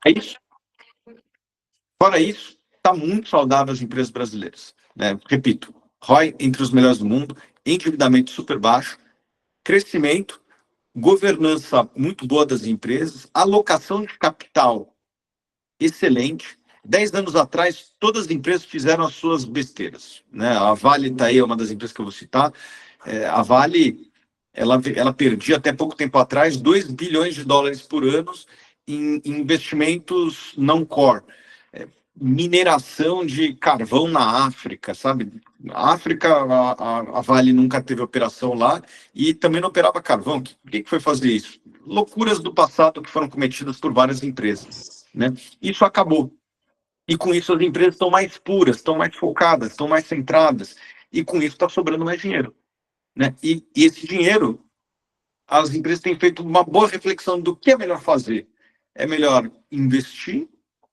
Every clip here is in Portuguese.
isso, fora isso, está muito saudável as empresas brasileiras, né? Repito, ROI entre os melhores do mundo, endividamento super baixo, crescimento, governança muito boa das empresas, alocação de capital excelente. 10 anos atrás, todas as empresas fizeram as suas besteiras, né? A Vale está aí, é uma das empresas que eu vou citar. A Vale, ela perdia até pouco tempo atrás 2 bilhões de dólares por ano em investimentos não core. Mineração de carvão na África, sabe? A África, a Vale nunca teve operação lá e também não operava carvão. Por que foi fazer isso? Loucuras do passado que foram cometidas por várias empresas, né? Isso acabou. E com isso as empresas estão mais puras, estão mais focadas, estão mais centradas. E com isso está sobrando mais dinheiro, né? E esse dinheiro, as empresas têm feito uma boa reflexão do que é melhor fazer. É melhor investir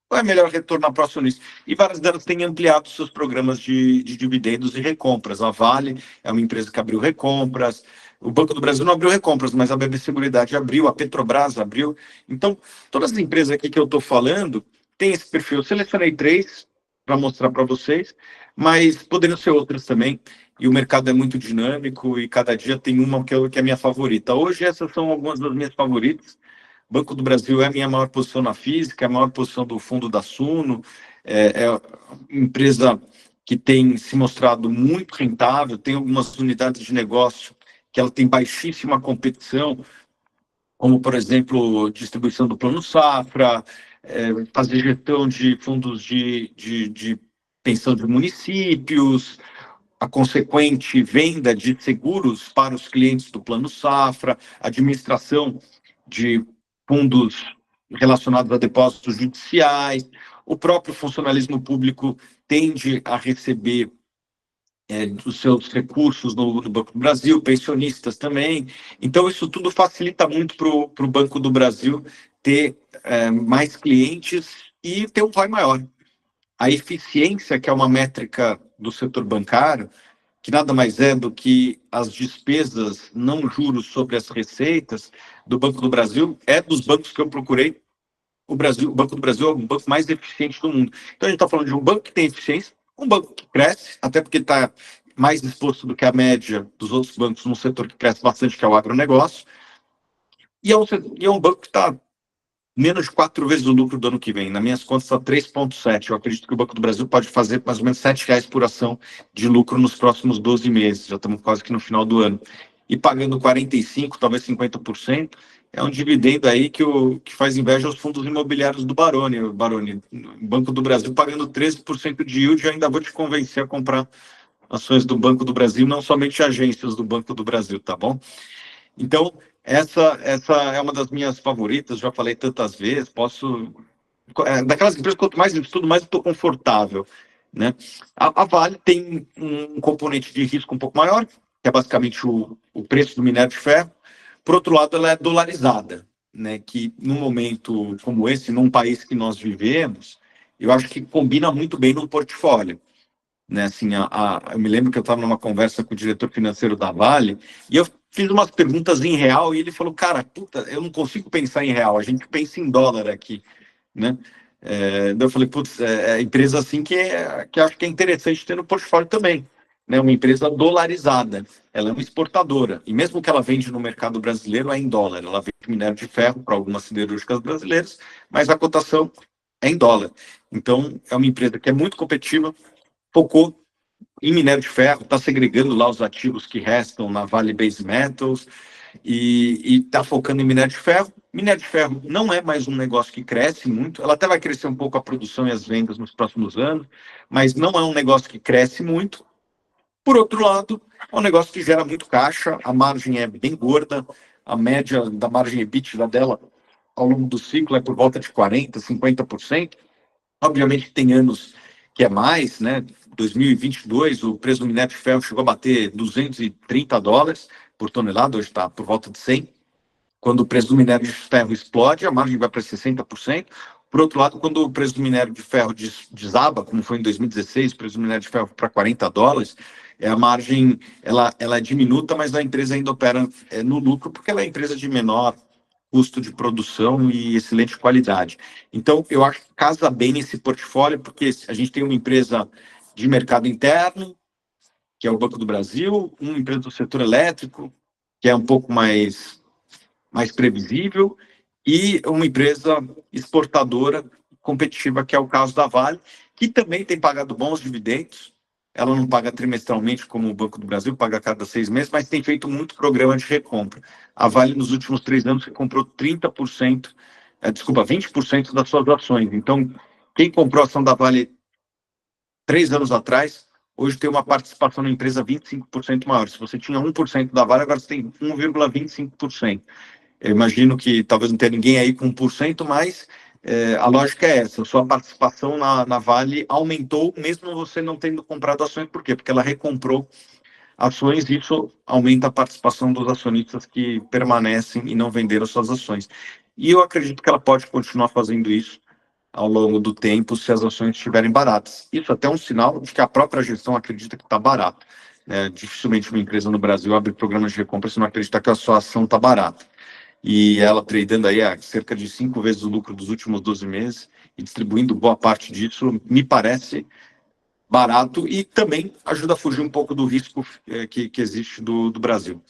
ou é melhor retornar para o acionista? E várias delas têm ampliado seus programas de dividendos e recompras. A Vale é uma empresa que abriu recompras, o Banco do Brasil não abriu recompras, mas a BB Seguridade abriu, a Petrobras abriu. Então, todas as empresas aqui que eu estou falando têm esse perfil. Eu selecionei 3 para mostrar para vocês, mas poderiam ser outras também. E o mercado é muito dinâmico e cada dia tem uma que é a minha favorita. Hoje essas são algumas das minhas favoritas. Banco do Brasil é a minha maior posição na física, é a maior posição do fundo da Suno, é uma empresa que tem se mostrado muito rentável, tem algumas unidades de negócio que ela tem baixíssima competição, como, por exemplo, distribuição do Plano Safra, fazer gestão de fundos de pensão de municípios, a consequente venda de seguros para os clientes do Plano Safra, administração de fundos relacionados a depósitos judiciais, o próprio funcionalismo público tende a receber os seus recursos no Banco do Brasil, pensionistas também. Então, isso tudo facilita muito para o Banco do Brasil ter mais clientes e ter um ROI maior. A eficiência, que é uma métrica do setor bancário, que nada mais é do que as despesas não juros sobre as receitas do Banco do Brasil, é dos bancos que eu procurei. O Banco do Brasil é o banco mais eficiente do mundo. Então, a gente está falando de um banco que tem eficiência, um banco que cresce, até porque está mais disposto do que a média dos outros bancos num setor que cresce bastante, que é o agronegócio, e é um banco que está menos de 4 vezes o lucro do ano que vem. Nas minhas contas está 3,7. Eu acredito que o Banco do Brasil pode fazer mais ou menos R$7 por ação de lucro nos próximos 12 meses. Já estamos quase que no final do ano. E pagando 45%, talvez 50%, é um dividendo aí que faz inveja aos fundos imobiliários do Baroni. O Banco do Brasil pagando 13% de yield, eu ainda vou te convencer a comprar ações do Banco do Brasil, não somente agências do Banco do Brasil, tá bom? Então, essa é uma das minhas favoritas, já falei tantas vezes, daquelas empresas, quanto mais eu estudo, mais eu estou confortável, né? A Vale tem um componente de risco um pouco maior, que é basicamente o preço do minério de ferro. Por outro lado, ela é dolarizada, né? Que num momento como esse, num país que nós vivemos, eu acho que combina muito bem no portfólio. Né, assim, eu me lembro que eu estava numa conversa com o diretor financeiro da Vale e eu fiz umas perguntas em real e ele falou, cara, puta, eu não consigo pensar em real, a gente pensa em dólar aqui, né? Eu falei, putz, é empresa assim que acho que é interessante ter no portfólio também, né? Uma empresa dolarizada, ela é uma exportadora e mesmo que ela vende no mercado brasileiro é em dólar, ela vende minério de ferro para algumas siderúrgicas brasileiras, mas a cotação é em dólar. Então, é uma empresa que é muito competitiva, focou em minério de ferro, está segregando lá os ativos que restam na Vale Base Metals e está focando em minério de ferro. Minério de ferro não é mais um negócio que cresce muito, ela até vai crescer um pouco a produção e as vendas nos próximos anos, mas não é um negócio que cresce muito. Por outro lado, é um negócio que gera muito caixa, a margem é bem gorda, a média da margem EBITDA dela ao longo do ciclo é por volta de 40%, 50%. Obviamente tem anos que é mais, né? 2022, o preço do minério de ferro chegou a bater $230 por tonelada, hoje está por volta de 100. Quando o preço do minério de ferro explode, a margem vai para 60%. Por outro lado, quando o preço do minério de ferro desaba, como foi em 2016, o preço do minério de ferro para $40, a margem ela é diminuta, mas a empresa ainda opera no lucro, porque ela é empresa de menor custo de produção e excelente qualidade. Então, eu acho que casa bem nesse portfólio, porque a gente tem uma empresa de mercado interno, que é o Banco do Brasil, uma empresa do setor elétrico, que é um pouco mais previsível, e uma empresa exportadora competitiva, que é o caso da Vale, que também tem pagado bons dividendos. Ela não paga trimestralmente como o Banco do Brasil, paga a cada 6 meses, mas tem feito muito programa de recompra. A Vale, nos últimos 3 anos, comprou 30%, 20% das suas ações. Então, quem comprou a ação da Vale 3 anos atrás, hoje tem uma participação na empresa 25% maior. Se você tinha 1% da Vale, agora você tem 1,25%. Eu imagino que talvez não tenha ninguém aí com 1%, mas a lógica é essa. A sua participação na Vale aumentou, mesmo você não tendo comprado ações. Por quê? Porque ela recomprou ações e isso aumenta a participação dos acionistas que permanecem e não venderam suas ações. E eu acredito que ela pode continuar fazendo isso ao longo do tempo, se as ações estiverem baratas. Isso até é um sinal de que a própria gestão acredita que está barato. Dificilmente uma empresa no Brasil abre programas de recompra se não acreditar que a sua ação está barata. E ela tradando aí a cerca de 5 vezes o lucro dos últimos 12 meses e distribuindo boa parte disso, me parece barato e também ajuda a fugir um pouco do risco que existe do Brasil.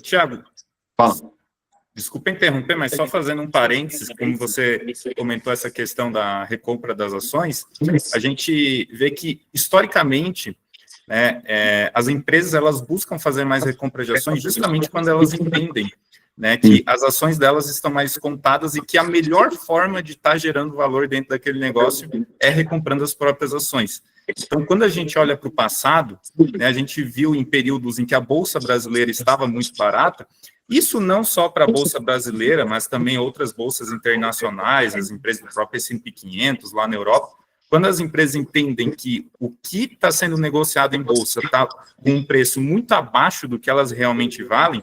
Thiago, fala. Desculpa interromper, mas só fazendo um parênteses, como você comentou essa questão da recompra das ações, a gente vê que, historicamente, né, as empresas elas buscam fazer mais recompra de ações justamente quando elas entendem, né, que as ações delas estão mais contadas e que a melhor forma de estar gerando valor dentro daquele negócio é recomprando as próprias ações. Então, quando a gente olha para o passado, né, a gente viu em períodos em que a Bolsa Brasileira estava muito barata. Isso não só para a Bolsa Brasileira, mas também outras bolsas internacionais, as empresas do próprio S&P 500 lá na Europa. Quando as empresas entendem que o que está sendo negociado em bolsa está com um preço muito abaixo do que elas realmente valem,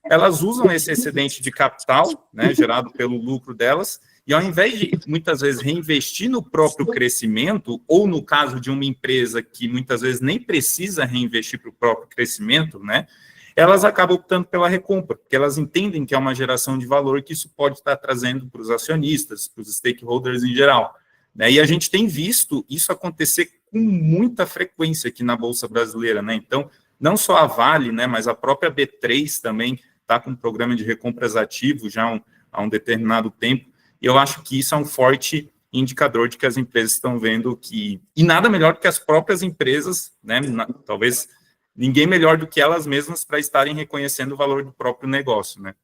elas usam esse excedente de capital, né, gerado pelo lucro delas, e ao invés de, muitas vezes, reinvestir no próprio crescimento, ou no caso de uma empresa que muitas vezes nem precisa reinvestir para o próprio crescimento, né, elas acabam optando pela recompra, porque elas entendem que é uma geração de valor que isso pode estar trazendo para os acionistas, para os stakeholders em geral. Né? E a gente tem visto isso acontecer com muita frequência aqui na Bolsa Brasileira. Né? Então, não só a Vale, né, mas a própria B3 também está com um programa de recompras ativo já há um determinado tempo. E eu acho que isso é um forte indicador de que as empresas estão vendo que... E nada melhor do que as próprias empresas, né, talvez... Ninguém melhor do que elas mesmas para estarem reconhecendo o valor do próprio negócio, né?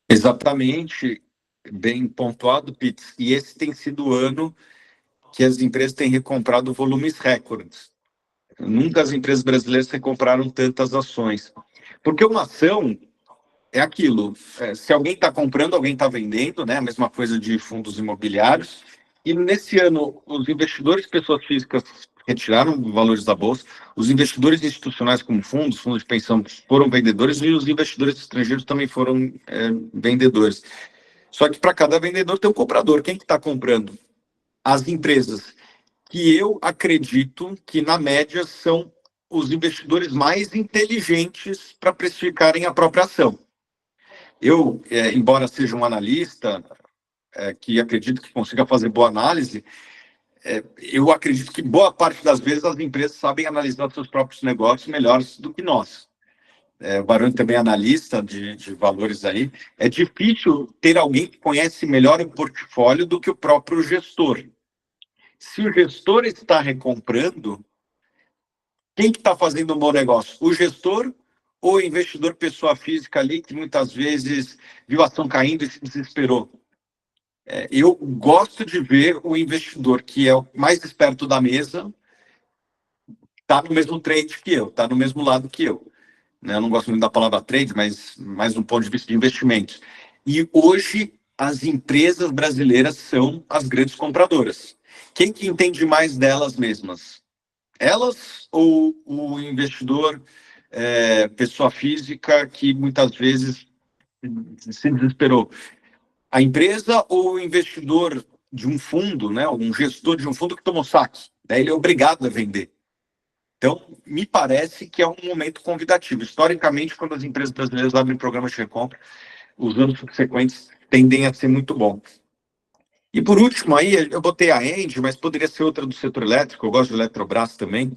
Exatamente, bem pontuado, Pitts. E esse tem sido o ano que as empresas têm recomprado volumes recordes. Nunca as empresas brasileiras recompraram tantas ações. Porque uma ação é aquilo. Se alguém está comprando, alguém está vendendo, né? A mesma coisa de fundos imobiliários. E nesse ano, os investidores, pessoas físicas, retiraram valores da bolsa. Os investidores institucionais, como fundos de pensão, foram vendedores e os investidores estrangeiros também foram vendedores. Só que para cada vendedor tem um comprador. Quem que está comprando? As empresas que eu acredito que, na média, são os investidores mais inteligentes para precificarem a própria ação. Eu, embora seja um analista que acredito que consiga fazer boa análise, eu acredito que boa parte das vezes as empresas sabem analisar seus próprios negócios melhores do que nós. O Baroni também é analista de valores aí. É difícil ter alguém que conhece melhor o portfólio do que o próprio gestor. Se o gestor está recomprando, quem que está fazendo um bom negócio? O gestor ou o investidor pessoa física ali que muitas vezes viu a ação caindo e se desesperou? Eu gosto de ver o investidor que é o mais esperto da mesa está no mesmo trade que eu, está no mesmo lado que eu. Eu não gosto muito da palavra trade, mas mais do ponto de vista de investimentos. E hoje as empresas brasileiras são as grandes compradoras. Quem que entende mais delas mesmas? Elas ou o investidor, pessoa física, que muitas vezes se desesperou? A empresa ou o investidor de um fundo, né, um gestor de um fundo que tomou saque? Daí ele é obrigado a vender. Então, me parece que é um momento convidativo. Historicamente, quando as empresas brasileiras abrem programas de recompra, os anos subsequentes tendem a ser muito bons. E por último, aí eu botei a Engie, mas poderia ser outra do setor elétrico, eu gosto de Eletrobras também.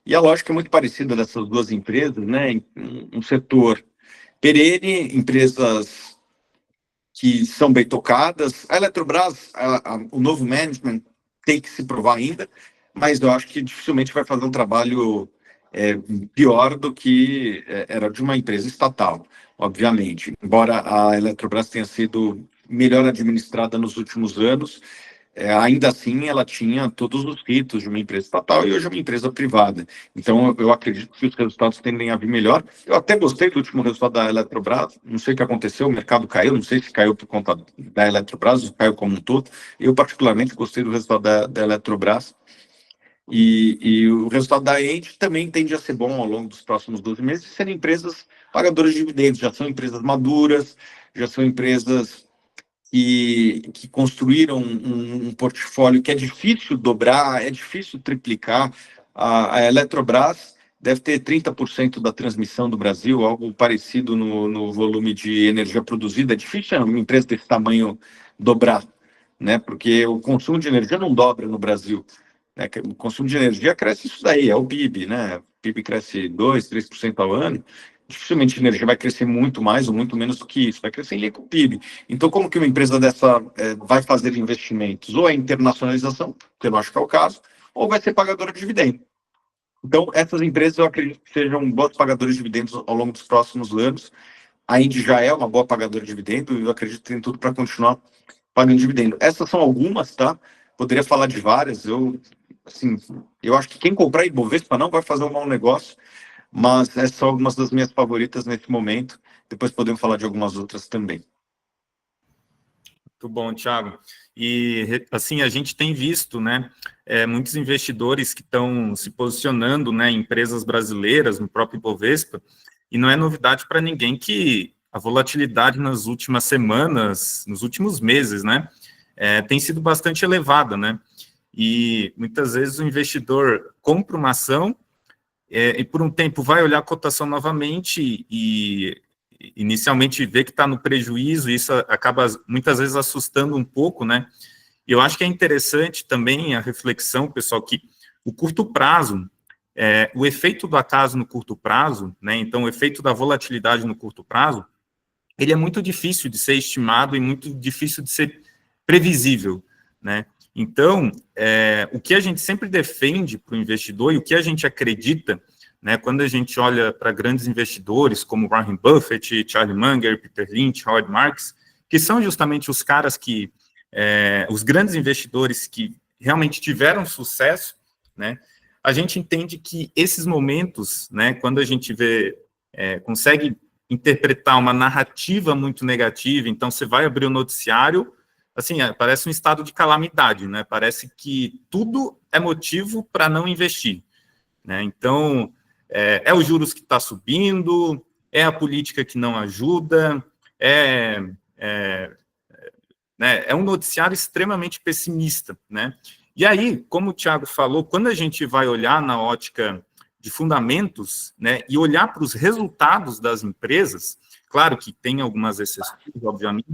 E a lógica é muito parecida dessas duas empresas, né? Um setor perene, empresas que são bem tocadas. A Eletrobras, o novo management tem que se provar ainda, mas eu acho que dificilmente vai fazer um trabalho pior do que era de uma empresa estatal, obviamente. Embora a Eletrobras tenha sido melhor administrada nos últimos anos, ainda assim ela tinha todos os ritos de uma empresa estatal e hoje é uma empresa privada. Então eu acredito que os resultados tendem a vir melhor. Eu até gostei do último resultado da Eletrobras, não sei o que aconteceu, o mercado caiu, não sei se caiu por conta da Eletrobras ou caiu como um todo. Eu particularmente gostei do resultado da Eletrobras. E o resultado da Engie também tende a ser bom ao longo dos próximos 12 meses, serem empresas pagadoras de dividendos, já são empresas maduras, já são empresas que construíram um portfólio que é difícil dobrar, é difícil triplicar. A Eletrobras deve ter 30% da transmissão do Brasil, algo parecido no volume de energia produzida. É difícil uma empresa desse tamanho dobrar, né? Porque o consumo de energia não dobra no Brasil. Né? O consumo de energia cresce isso daí, é o PIB, né? O PIB cresce 2, 3% ao ano. Dificilmente a energia vai crescer muito mais ou muito menos do que isso, vai crescer em linha com o PIB. Então, como que uma empresa dessa vai fazer investimentos? Ou é internacionalização, que eu não acho que é o caso, ou vai ser pagadora de dividendos. Então, essas empresas eu acredito que sejam bons pagadores de dividendos ao longo dos próximos anos. A Indy já é uma boa pagadora de dividendos e eu acredito que tem tudo para continuar pagando dividendo. Essas são algumas, tá? Poderia falar de várias. Assim, eu acho que quem comprar Ibovespa não vai fazer um mau negócio, mas essas são algumas das minhas favoritas nesse momento. Depois podemos falar de algumas outras também. Muito bom, Thiago. E, assim, a gente tem visto, né, muitos investidores que estão se posicionando, né, em empresas brasileiras, no próprio Ibovespa, e não é novidade para ninguém que a volatilidade nas últimas semanas, nos últimos meses, né, tem sido bastante elevada, né, e muitas vezes o investidor compra uma ação e por um tempo vai olhar a cotação novamente e inicialmente vê que está no prejuízo, e isso acaba muitas vezes assustando um pouco, né? E eu acho que é interessante também a reflexão, pessoal, que o curto prazo, o efeito do acaso no curto prazo, né? Então, o efeito da volatilidade no curto prazo, ele é muito difícil de ser estimado e muito difícil de ser previsível, né? Então, o que a gente sempre defende para o investidor e o que a gente acredita, né, quando a gente olha para grandes investidores como Warren Buffett, Charlie Munger, Peter Lynch, Howard Marks, que são justamente os caras que, os grandes investidores que realmente tiveram sucesso, né, a gente entende que esses momentos, né, quando a gente vê, consegue interpretar uma narrativa muito negativa, então você vai abrir o noticiário, assim, parece um estado de calamidade, né? Parece que tudo é motivo para não investir, né? Então, os juros que está subindo, é a política que não ajuda, né, é um noticiário extremamente pessimista, né? E aí, como o Thiago falou, quando a gente vai olhar na ótica de fundamentos, né, e olhar para os resultados das empresas, claro que tem algumas exceções, obviamente,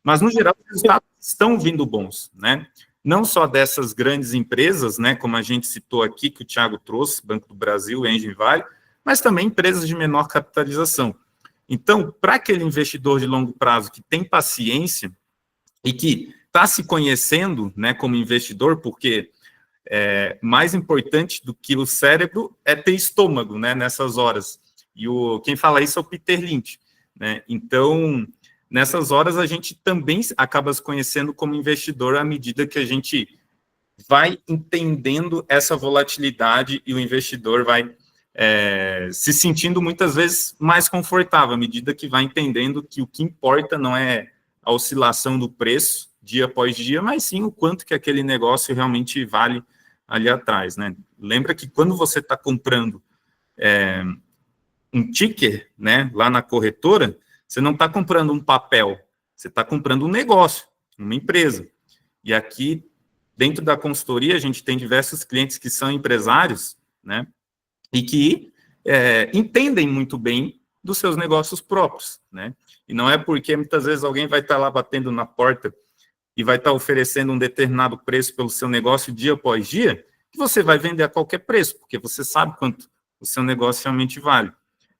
mas, no geral, os resultados estão vindo bons, né? Não só dessas grandes empresas, né, como a gente citou aqui, que o Thiago trouxe, Banco do Brasil, Engie e Vale, mas também empresas de menor capitalização. Então, para aquele investidor de longo prazo que tem paciência e que está se conhecendo, né, como investidor, porque mais importante do que o cérebro é ter estômago, né, nessas horas. E quem fala isso é o Peter Lynch, né? Então, nessas horas, a gente também acaba se conhecendo como investidor à medida que a gente vai entendendo essa volatilidade e o investidor vai se sentindo muitas vezes mais confortável à medida que vai entendendo que o que importa não é a oscilação do preço dia após dia, mas sim o quanto que aquele negócio realmente vale ali atrás, né? Lembra que quando você está comprando um ticker, né, lá na corretora, você não está comprando um papel, você está comprando um negócio, uma empresa. E aqui, dentro da consultoria, a gente tem diversos clientes que são empresários, né, e que entendem muito bem dos seus negócios próprios, né? E não é porque muitas vezes alguém vai estar lá batendo na porta e vai estar oferecendo um determinado preço pelo seu negócio dia após dia, que você vai vender a qualquer preço, porque você sabe quanto o seu negócio realmente vale,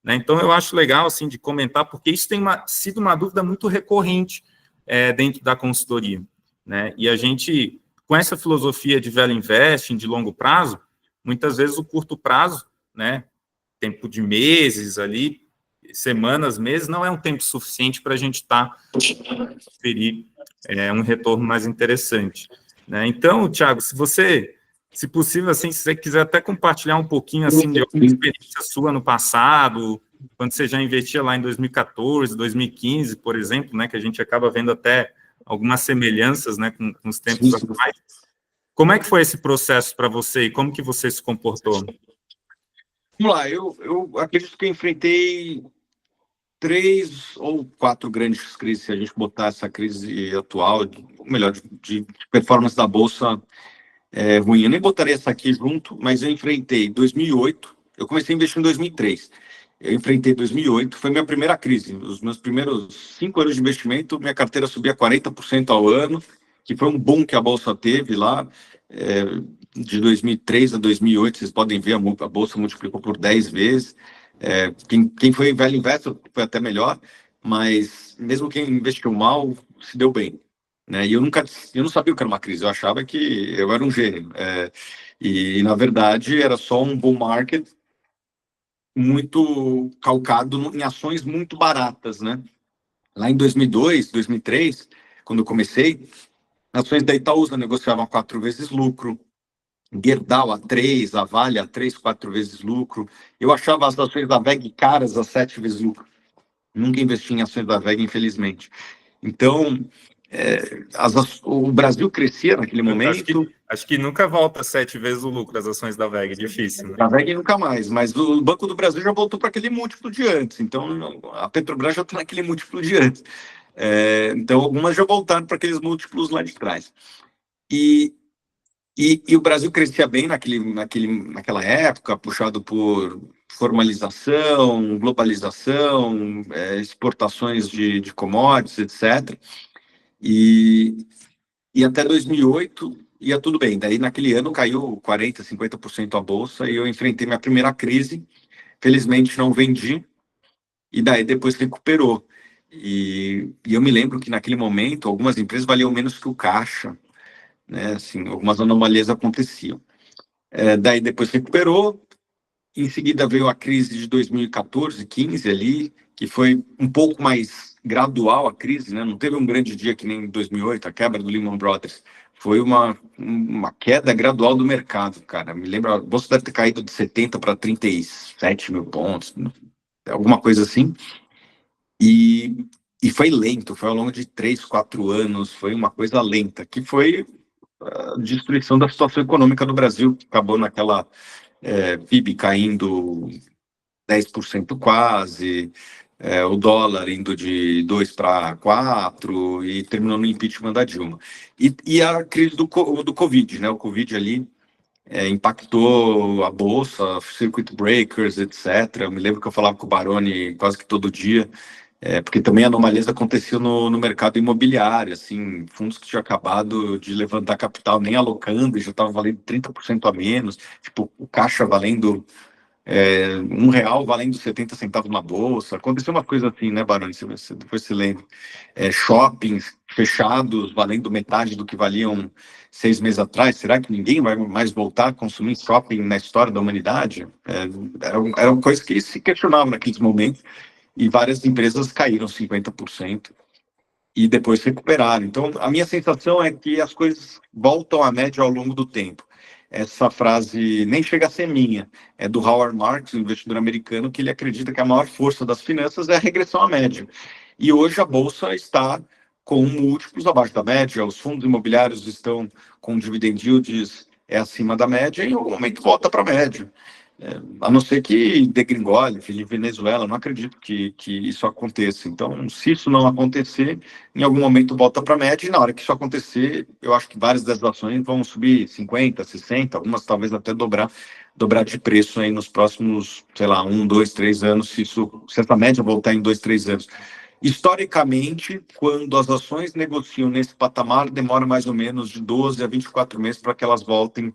né? Então, eu acho legal, assim, de comentar, porque isso tem sido uma dúvida muito recorrente dentro da consultoria, né? E a gente, com essa filosofia de value investing, de longo prazo, muitas vezes o curto prazo, né, tempo de meses ali, semanas, meses, não é um tempo suficiente para a gente conferir um retorno mais interessante, né? Então, Thiago, se possível, assim, se você quiser até compartilhar um pouquinho, assim, de alguma experiência sua no passado, quando você já investia lá em 2014, 2015, por exemplo, né, que a gente acaba vendo até algumas semelhanças, né, com os tempos atuais. Como é que foi esse processo para você e como que você se comportou? Vamos lá, eu acredito que eu enfrentei 3 ou 4 grandes crises, se a gente botar essa crise atual, ou melhor, de performance da Bolsa ruim. Eu nem botaria essa aqui junto, mas eu enfrentei 2008, eu comecei a investir em 2003. Eu enfrentei 2008, foi minha primeira crise. Os meus primeiros 5 anos de investimento, minha carteira subia 40% ao ano, que foi um boom que a Bolsa teve lá, de 2003 a 2008, vocês podem ver, a Bolsa multiplicou por 10 vezes. Quem foi velho investor foi até melhor, mas mesmo quem investiu mal, se deu bem, né? E eu não sabia o que era uma crise, eu achava que eu era um gênio. E na verdade, era só um bull market muito calcado em ações muito baratas, né? Lá em 2002, 2003, quando eu comecei, ações da Itaúsa negociavam a 4 vezes lucro, Gerdau a 3, a Vale a 3, 4 vezes lucro. Eu achava as ações da VEG caras a 7 vezes lucro. Nunca investi em ações da VEG, infelizmente. Então, o Brasil crescia naquele momento. Acho que nunca volta 7 vezes o lucro das ações da VEG, difícil, né? A VEG nunca mais, mas o Banco do Brasil já voltou para aquele múltiplo de antes. Então, a Petrobras já está naquele múltiplo de antes. Então, algumas já voltaram para aqueles múltiplos lá de trás. E o Brasil crescia bem naquela época, puxado por formalização, globalização, exportações de commodities, etc. E até 2008 ia tudo bem. Daí, naquele ano, caiu 40%, 50% a bolsa e eu enfrentei minha primeira crise. Felizmente, não vendi. E daí, depois, recuperou. E eu me lembro que, naquele momento, algumas empresas valiam menos que o caixa, né? Assim, algumas anomalias aconteciam. Daí, depois, recuperou. Em seguida, veio a crise de 2014, 15 ali, que foi um pouco mais gradual a crise, né? Não teve um grande dia que nem em 2008, a quebra do Lehman Brothers. Foi uma queda gradual do mercado, cara. Me lembro, a bolsa deve ter caído de 70 para 37 mil pontos, alguma coisa assim. E foi lento, foi ao longo de 3, 4 anos, foi uma coisa lenta, que foi a destruição da situação econômica do Brasil, que acabou naquela PIB caindo 10% quase, o dólar indo de 2 para 4 e terminou no impeachment da Dilma. E a crise do Covid, né? O Covid ali impactou a bolsa, circuit breakers, etc. Eu me lembro que eu falava com o Baroni quase que todo dia, porque também anomalias aconteciam no mercado imobiliário, assim, fundos que tinham acabado de levantar capital nem alocando e já estavam valendo 30% a menos, tipo, o caixa valendo R$1 valendo 70 centavos na bolsa. Aconteceu uma coisa assim, né, Baroni? Depois se lembra. Shoppings fechados, valendo metade do que valiam 6 meses atrás. Será que ninguém vai mais voltar a consumir shopping na história da humanidade? Era uma coisa que se questionava naqueles momentos. E várias empresas caíram 50% e depois recuperaram. Então, a minha sensação é que as coisas voltam à média ao longo do tempo. Essa frase nem chega a ser minha, é do Howard Marks, um investidor americano, que ele acredita que a maior força das finanças é a regressão à média. E hoje a Bolsa está com múltiplos abaixo da média, os fundos imobiliários estão com dividend yields acima da média e em algum momento volta para a média. A não ser que degringole, Venezuela, não acredito que isso aconteça. Então, se isso não acontecer, em algum momento volta para a média, e na hora que isso acontecer, eu acho que várias das ações vão subir 50, 60, algumas talvez até dobrar de preço aí nos próximos, sei lá, 1, 2, 3 anos, se essa média voltar em 2, 3 anos. Historicamente, quando as ações negociam nesse patamar, demora mais ou menos de 12 a 24 meses para que elas voltem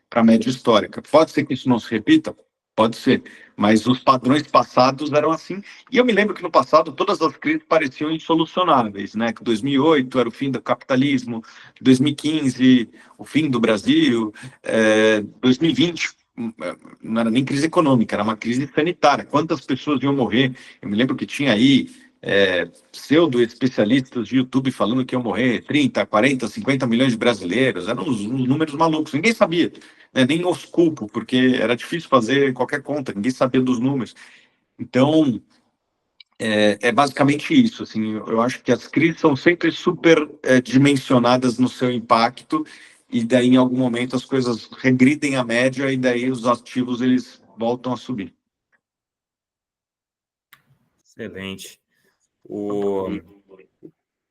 para a média histórica. Pode ser que isso não se repita? Pode ser, mas os padrões passados eram assim. E eu me lembro que no passado todas as crises pareciam insolucionáveis, né? Que 2008 era o fim do capitalismo, 2015 o fim do Brasil, 2020 não era nem crise econômica, era uma crise sanitária. Quantas pessoas iam morrer? Eu me lembro que tinha aí pseudo-especialistas de YouTube falando que iam morrer 30, 40, 50 milhões de brasileiros. Eram uns números malucos. Ninguém sabia, né? Nem os culpo, porque era difícil fazer qualquer conta. Ninguém sabia dos números. Então, é basicamente isso. Assim, eu acho que as crises são sempre super dimensionadas no seu impacto e daí, em algum momento, as coisas regridem a média e daí os ativos eles voltam a subir. Excelente. O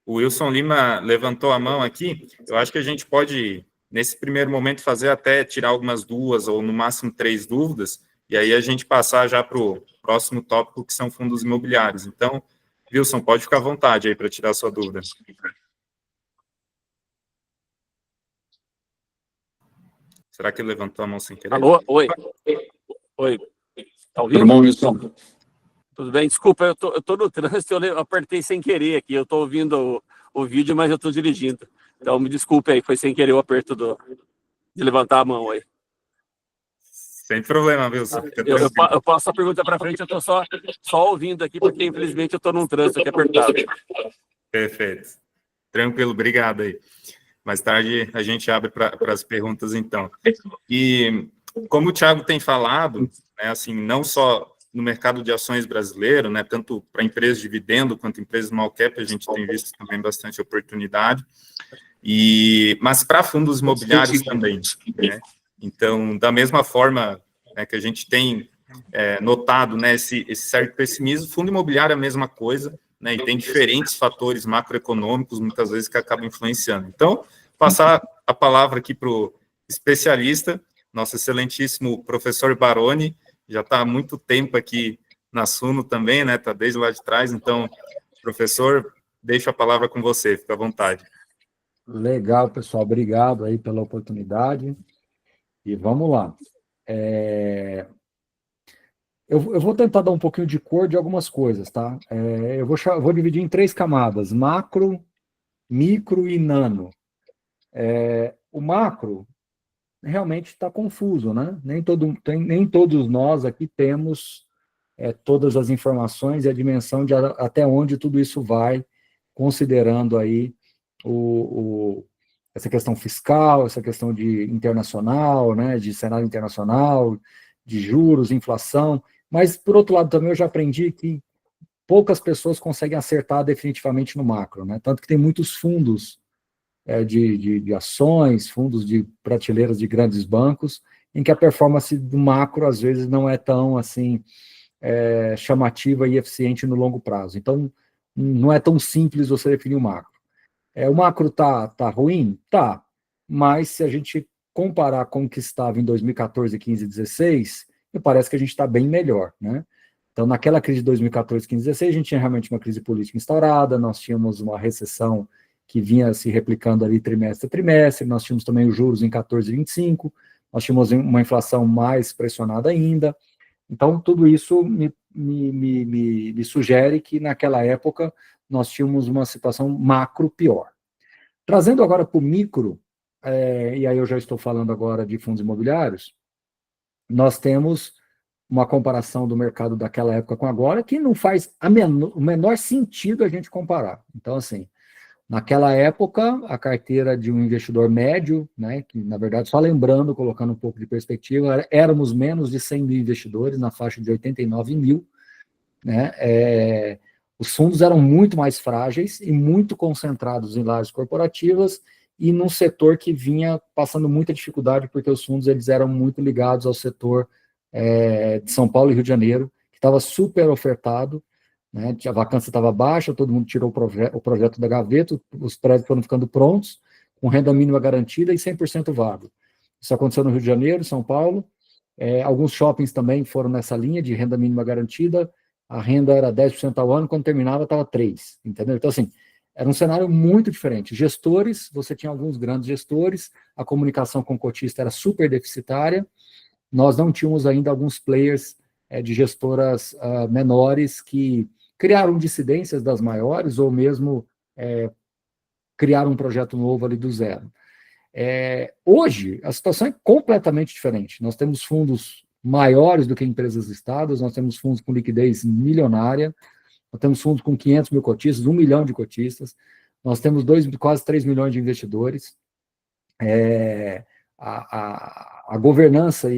Wilson Lima levantou a mão aqui. Eu acho que a gente pode, nesse primeiro momento, fazer até tirar algumas 2 ou no máximo 3 dúvidas, e aí a gente passar já para o próximo tópico, que são fundos imobiliários. Então, Wilson, pode ficar à vontade aí para tirar a sua dúvida. Será que ele levantou a mão sem querer? Alô? Oi. Oi. Tá ouvindo? Tudo bom, Wilson? Tudo bem? Desculpa, eu tô no trânsito, eu apertei sem querer aqui. Eu tô ouvindo o vídeo, mas eu tô dirigindo. Então, me desculpe aí, foi sem querer o aperto de levantar a mão aí. Sem problema, Wilson. Eu passo a pergunta para frente, eu tô só ouvindo aqui, porque infelizmente eu tô num trânsito aqui apertado. Perfeito. Tranquilo, obrigado aí. Mais tarde a gente abre para as perguntas, então. E como o Thiago tem falado, né, assim, não só no mercado de ações brasileiro, né, tanto para empresas de dividendo quanto empresas small cap, a gente tem visto também bastante oportunidade, mas para fundos imobiliários também, né? Então, da mesma forma, né, que a gente tem notado, né, esse certo pessimismo, fundo imobiliário é a mesma coisa, né, e tem diferentes fatores macroeconômicos, muitas vezes, que acabam influenciando. Então, passar a palavra aqui para o especialista, nosso excelentíssimo professor Baroni, já está há muito tempo aqui na Suno também, né, está desde lá de trás. Então, professor, deixo a palavra com você, fica à vontade. Legal, pessoal, obrigado aí pela oportunidade, e vamos lá. Eu vou tentar dar um pouquinho de cor de algumas coisas, tá? Eu vou dividir em 3 camadas: macro, micro e nano. O macro realmente está confuso, né? Nem todos nós aqui temos todas as informações e a dimensão de até onde tudo isso vai, considerando aí essa questão fiscal, essa questão de internacional, né? De cenário internacional, de juros, inflação. Mas, por outro lado, também eu já aprendi que poucas pessoas conseguem acertar definitivamente no macro, né? Tanto que tem muitos fundos de ações, fundos de prateleiras de grandes bancos, em que a performance do macro, às vezes, não é tão, assim, chamativa e eficiente no longo prazo. Então, não é tão simples você definir o macro. O macro tá ruim? Tá. Mas, se a gente comparar com o que estava em 2014, 15 e 16, me parece que a gente está bem melhor, né? Então, naquela crise de 2014, 15 e 16, a gente tinha realmente uma crise política instaurada, nós tínhamos uma recessão que vinha se replicando ali trimestre a trimestre, nós tínhamos também os juros em 14,25, nós tínhamos uma inflação mais pressionada ainda. Então, tudo isso me sugere que, naquela época, nós tínhamos uma situação macro pior. Trazendo agora para o micro, e aí eu já estou falando agora de fundos imobiliários, nós temos uma comparação do mercado daquela época com agora que não faz o menor sentido a gente comparar. Então, assim, naquela época, a carteira de um investidor médio, né, que, na verdade, só lembrando, colocando um pouco de perspectiva, éramos menos de 100 mil investidores, na faixa de 89 mil, né, os fundos eram muito mais frágeis e muito concentrados em lajes corporativas e num setor que vinha passando muita dificuldade, porque os fundos eles eram muito ligados ao setor de São Paulo e Rio de Janeiro, que estava super ofertado, né? A vacância estava baixa, todo mundo tirou o projeto da gaveta, os prédios foram ficando prontos, com renda mínima garantida e 100% vago. Isso aconteceu no Rio de Janeiro, São Paulo, alguns shoppings também foram nessa linha de renda mínima garantida, a renda era 10% ao ano, quando terminava estava 3%, entendeu? Então, assim, era um cenário muito diferente. Gestores, você tinha alguns grandes gestores, a comunicação com o cotista era super deficitária, nós não tínhamos ainda alguns players de gestoras menores que criaram dissidências das maiores ou mesmo criaram um projeto novo ali do zero. Hoje, a situação é completamente diferente. Nós temos fundos maiores do que empresas listadas, nós temos fundos com liquidez milionária, nós temos fundos com 500 mil cotistas, 1 milhão de cotistas, nós temos quase 3 milhões de investidores. A governança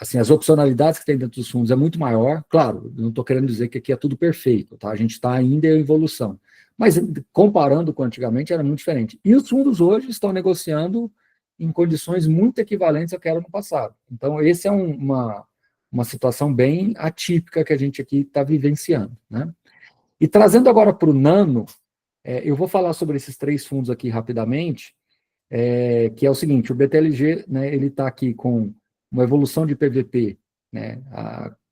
assim, as opcionalidades que tem dentro dos fundos é muito maior. Claro, não estou querendo dizer que aqui é tudo perfeito, tá? A gente está ainda em evolução. Mas, comparando com antigamente, era muito diferente. E os fundos hoje estão negociando em condições muito equivalentes ao que era no passado. Então, essa é uma situação bem atípica que a gente aqui está vivenciando, né? E trazendo agora para o Nano, eu vou falar sobre esses 3 fundos aqui rapidamente, que é o seguinte: o BTLG, né, ele está aqui com uma evolução de PVP, né,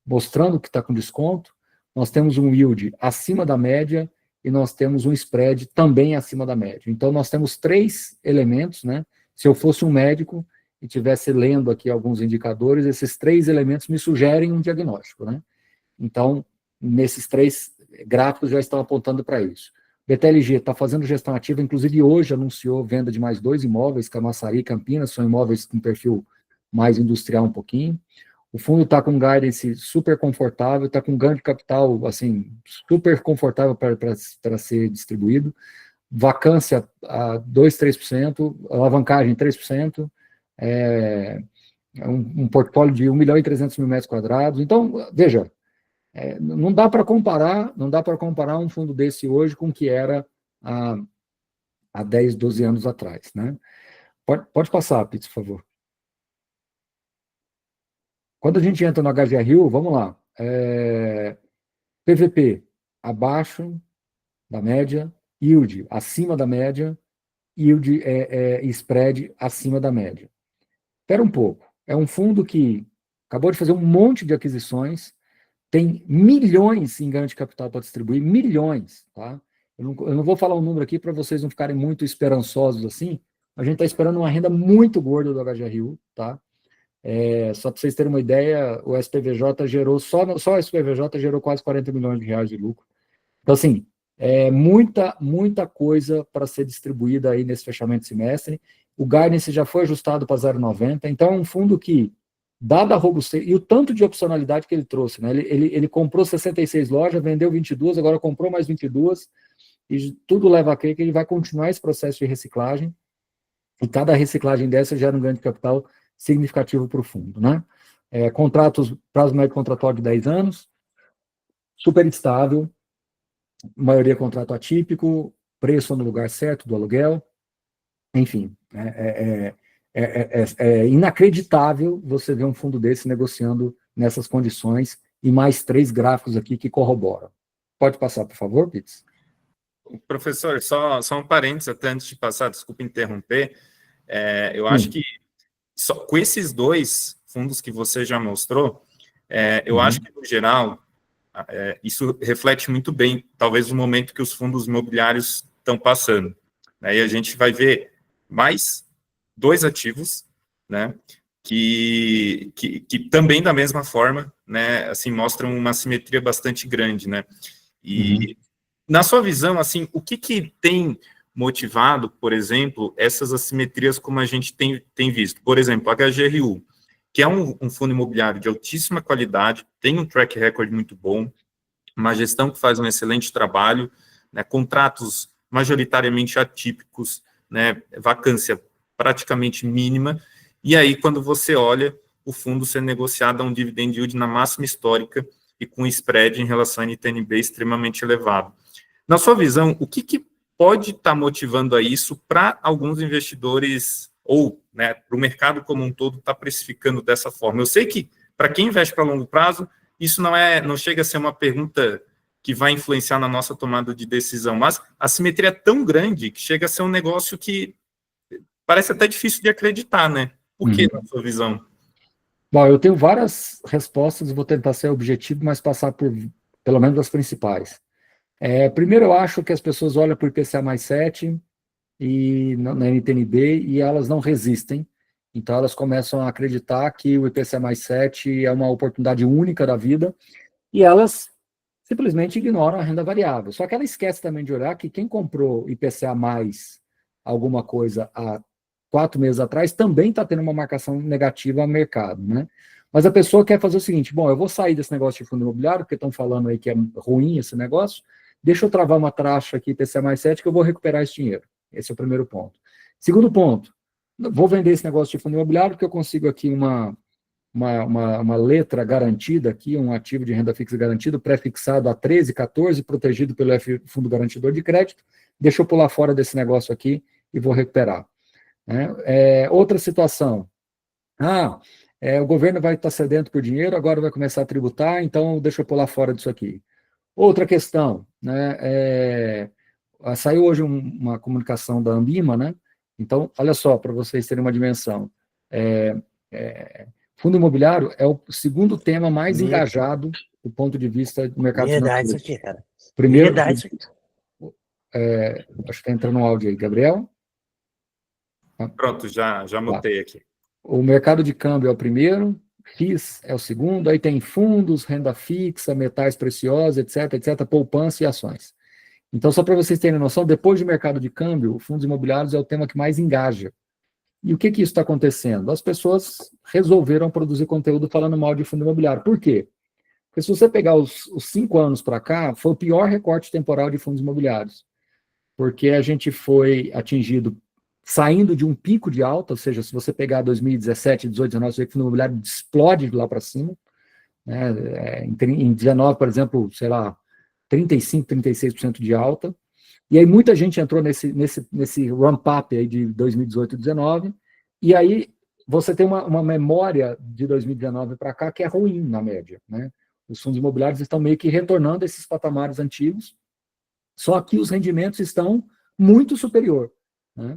mostrando que está com desconto, nós temos um yield acima da média e nós temos um spread também acima da média. Então, nós temos 3 elementos, né? Se eu fosse um médico e estivesse lendo aqui alguns indicadores, esses 3 elementos me sugerem um diagnóstico, né? Então, nesses 3 gráficos já estão apontando para isso. BTLG está fazendo gestão ativa, inclusive hoje anunciou venda de mais 2 imóveis, Camaçari e Campinas, são imóveis com perfil mais industrial um pouquinho. O fundo está com guidance super confortável, está com ganho de capital, assim, super confortável para ser distribuído. Vacância a 2%, 3%, alavancagem 3%, um portfólio de 1.300.000 metros quadrados. Então, veja, não dá para comparar um fundo desse hoje com o que era há 10, 12 anos atrás, né? Pode passar, Pitts, por favor. Quando a gente entra no HGRU, vamos lá, PVP abaixo da média, yield acima da média, yield e spread acima da média. Espera um pouco, é um fundo que acabou de fazer um monte de aquisições, tem milhões em ganho de capital para distribuir, milhões, tá? Eu não vou falar o número aqui para vocês não ficarem muito esperançosos assim, a gente está esperando uma renda muito gorda do HGRU, tá? Só para vocês terem uma ideia, o SPVJ gerou, só o SPVJ gerou quase 40 milhões de reais de lucro. Então, assim, muita coisa para ser distribuída aí nesse fechamento de semestre. O guidance já foi ajustado para 0,90, então é um fundo que, dada a robustez, e o tanto de opcionalidade que ele trouxe, né? Ele comprou 66 lojas, vendeu 22, agora comprou mais 22, e tudo leva a crer que ele vai continuar esse processo de reciclagem, e cada reciclagem dessa gera um ganho de capital significativo para o fundo, né? Contratos, prazo médio contratual de 10 anos, super estável, maioria contrato atípico, preço no lugar certo do aluguel, enfim, é inacreditável você ver um fundo desse negociando nessas condições, e mais 3 gráficos aqui que corroboram. Pode passar, por favor, Pitts? Professor, só um parênteses até antes de passar, desculpa interromper, eu acho que com esses 2 fundos que você já mostrou, eu acho que, no geral, isso reflete muito bem, talvez, o momento que os fundos imobiliários estão passando, né? E a gente vai ver mais 2 ativos, né, que também, da mesma forma, né, assim, mostram uma simetria bastante grande, né? E, na sua visão, assim, o que tem motivado, por exemplo, essas assimetrias como a gente tem visto? Por exemplo, a HGRU, que é um fundo imobiliário de altíssima qualidade, tem um track record muito bom, uma gestão que faz um excelente trabalho, né, contratos majoritariamente atípicos, né, vacância praticamente mínima, e aí quando você olha o fundo sendo negociado a um dividend yield na máxima histórica e com spread em relação à NTNB extremamente elevado. Na sua visão, o que pode estar motivando a isso para alguns investidores ou, né, para o mercado como um todo está precificando dessa forma? Eu sei que, para quem investe para longo prazo, isso não chega a ser uma pergunta que vai influenciar na nossa tomada de decisão, mas a simetria é tão grande que chega a ser um negócio que parece até difícil de acreditar, né? Por que, na sua visão? Bom, eu tenho várias respostas, vou tentar ser objetivo, mas passar por, pelo menos, as principais. Primeiro, eu acho que as pessoas olham para o IPCA mais 7 e na NTNB e elas não resistem, então elas começam a acreditar que o IPCA mais 7 é uma oportunidade única da vida e elas simplesmente ignoram a renda variável. Só que ela esquece também de olhar que quem comprou IPCA mais alguma coisa há 4 meses atrás também está tendo uma marcação negativa ao mercado, né? Mas a pessoa quer fazer o seguinte, bom, eu vou sair desse negócio de fundo imobiliário, porque estão falando aí que é ruim esse negócio, deixa eu travar uma taxa aqui, IPCA mais 7, que eu vou recuperar esse dinheiro. Esse é o primeiro ponto. Segundo ponto, vou vender esse negócio de fundo imobiliário, porque eu consigo aqui uma letra garantida, aqui, um ativo de renda fixa garantido, pré-fixado a 13, 14, protegido pelo Fundo Garantidor de Crédito, deixa eu pular fora desse negócio aqui e vou recuperar. Outra situação, o governo vai estar sedento por dinheiro, agora vai começar a tributar, então deixa eu pular fora disso aqui. Outra questão, né, saiu hoje uma comunicação da Ambima, né, então, olha só, para vocês terem uma dimensão, fundo imobiliário é o segundo tema mais engajado do ponto de vista do mercado financeiro. Isso aqui, cara. Primeiro, Isso aqui. acho que está entrando um áudio aí, Gabriel? Pronto, já mutei aqui. O mercado de câmbio é o primeiro, FIIs é o segundo, aí tem fundos, renda fixa, metais preciosos, etc., poupança e ações. Então, só para vocês terem noção, depois do mercado de câmbio, fundos imobiliários é o tema que mais engaja. E o que isso está acontecendo? As pessoas resolveram produzir conteúdo falando mal de fundo imobiliário. Por quê? Porque se você pegar os 5 anos para cá, foi o pior recorte temporal de fundos imobiliários. Porque a gente foi atingido saindo de um pico de alta, ou seja, se você pegar 2017, 18, 19, você vê que o fundo imobiliário explode de lá para cima. Né? Em 19, por exemplo, sei lá, 35%, 36% de alta. E aí muita gente entrou nesse ramp-up aí de 2018 e 2019, e aí você tem uma memória de 2019 para cá que é ruim, na média. Né? Os fundos imobiliários estão meio que retornando a esses patamares antigos, só que os rendimentos estão muito superior. Né?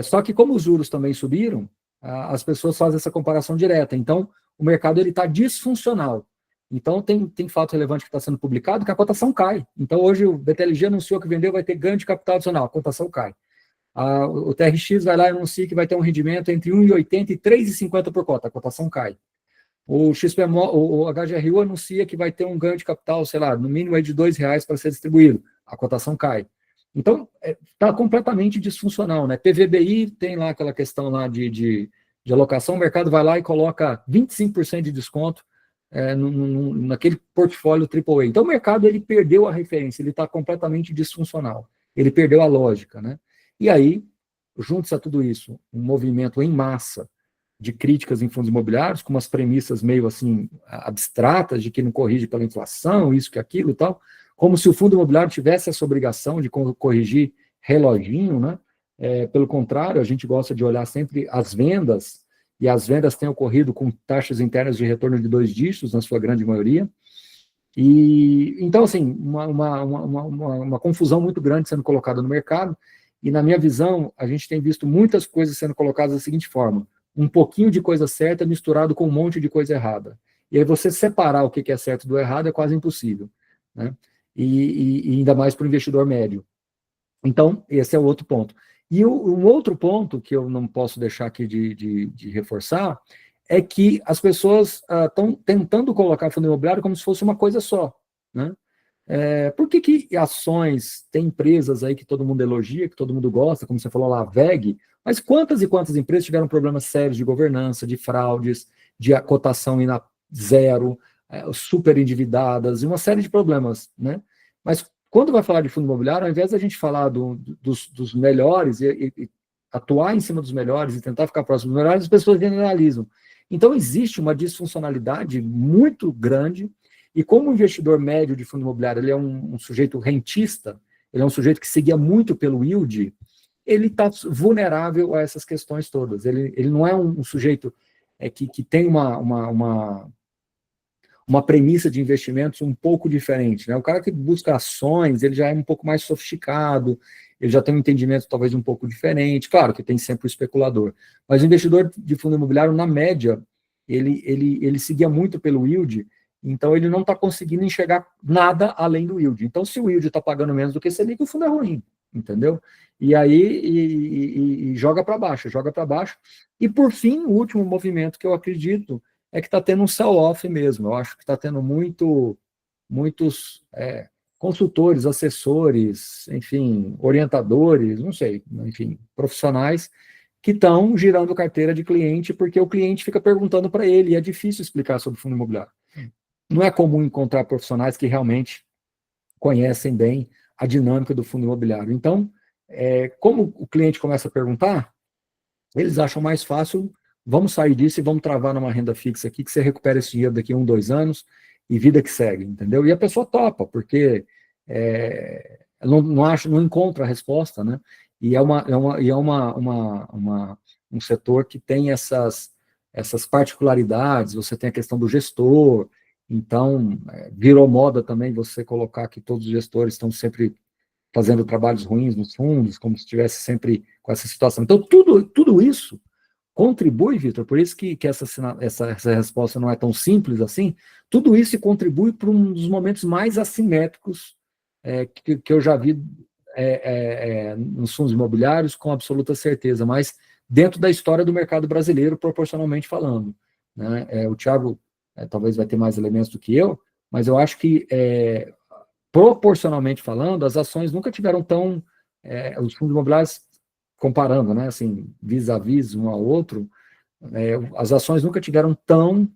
Só que como os juros também subiram, as pessoas fazem essa comparação direta. Então, o mercado está disfuncional. Então, tem fato relevante que está sendo publicado que a cotação cai. Então, hoje o BTLG anunciou que vendeu, vai ter ganho de capital adicional, a cotação cai. O TRX vai lá e anuncia que vai ter um rendimento entre 1,80 e 3,50 por cota, a cotação cai. O HGRU anuncia que vai ter um ganho de capital, sei lá, no mínimo de R$2 para ser distribuído, a cotação cai. Então, está completamente disfuncional, né? PVBI tem lá aquela questão lá de alocação, o mercado vai lá e coloca 25% de desconto naquele portfólio AAA. Então, o mercado ele perdeu a referência, ele está completamente disfuncional, ele perdeu a lógica, né? E aí, junta-se a tudo isso, um movimento em massa de críticas em fundos imobiliários, com umas premissas meio assim, abstratas, de que não corrige pela inflação, isso que aquilo e tal, como se o fundo imobiliário tivesse essa obrigação de corrigir reloginho, né? Pelo contrário, a gente gosta de olhar sempre as vendas, e as vendas têm ocorrido com taxas internas de retorno de 2 dígitos, na sua grande maioria. E então, assim, uma confusão muito grande sendo colocada no mercado, e na minha visão, a gente tem visto muitas coisas sendo colocadas da seguinte forma: um pouquinho de coisa certa misturado com um monte de coisa errada. E aí você separar o que é certo do errado é quase impossível, né? E ainda mais para o investidor médio. Então, esse é o outro ponto. E um outro ponto que eu não posso deixar aqui de reforçar é que as pessoas estão tentando colocar fundo imobiliário como se fosse uma coisa só, né? Por que ações, tem empresas aí que todo mundo elogia, que todo mundo gosta, como você falou lá, a VEG, mas quantas e quantas empresas tiveram problemas sérios de governança, de fraudes, de cotação em zero, super endividadas, e uma série de problemas, né? Mas quando vai falar de fundo imobiliário, ao invés da gente falar dos melhores e atuar em cima dos melhores e tentar ficar próximo dos melhores, as pessoas generalizam. Então, existe uma disfuncionalidade muito grande, e como o investidor médio de fundo imobiliário ele é um sujeito rentista, ele é um sujeito que seguia muito pelo yield, ele está vulnerável a essas questões todas. Ele não é um sujeito que tem uma premissa de investimentos um pouco diferente, né? O cara que busca ações, ele já é um pouco mais sofisticado, ele já tem um entendimento talvez um pouco diferente, claro que tem sempre o especulador, mas o investidor de fundo imobiliário, na média, ele seguia muito pelo yield, então ele não está conseguindo enxergar nada além do yield. Então, se o yield está pagando menos do que Selic, o fundo é ruim, entendeu? E aí joga para baixo, joga para baixo. E, por fim, o último movimento que eu acredito é que está tendo um sell-off mesmo. Eu acho que está tendo muitos consultores, assessores, enfim, orientadores, não sei, enfim, profissionais que estão girando carteira de cliente porque o cliente fica perguntando para ele e é difícil explicar sobre fundo imobiliário. Não é comum encontrar profissionais que realmente conhecem bem a dinâmica do fundo imobiliário. Então, como o cliente começa a perguntar, eles acham mais fácil, vamos sair disso e vamos travar numa renda fixa aqui, que você recupera esse dinheiro daqui a 1, 2 anos, e vida que segue, entendeu? E a pessoa topa, porque não encontra a resposta, né? E é um setor que tem essas particularidades, você tem a questão do gestor, então virou moda também você colocar que todos os gestores estão sempre fazendo trabalhos ruins nos fundos, como se estivesse sempre com essa situação. Então, tudo isso contribui, Vitor, por isso que essa resposta não é tão simples assim, tudo isso contribui para um dos momentos mais assimétricos que eu já vi nos fundos imobiliários, com absoluta certeza, mas dentro da história do mercado brasileiro, proporcionalmente falando, né? O Thiago talvez vai ter mais elementos do que eu, mas eu acho que proporcionalmente falando, as ações nunca tiveram tão, os fundos imobiliários, comparando, né, assim, vis-a-vis um ao outro, as ações nunca tiveram tão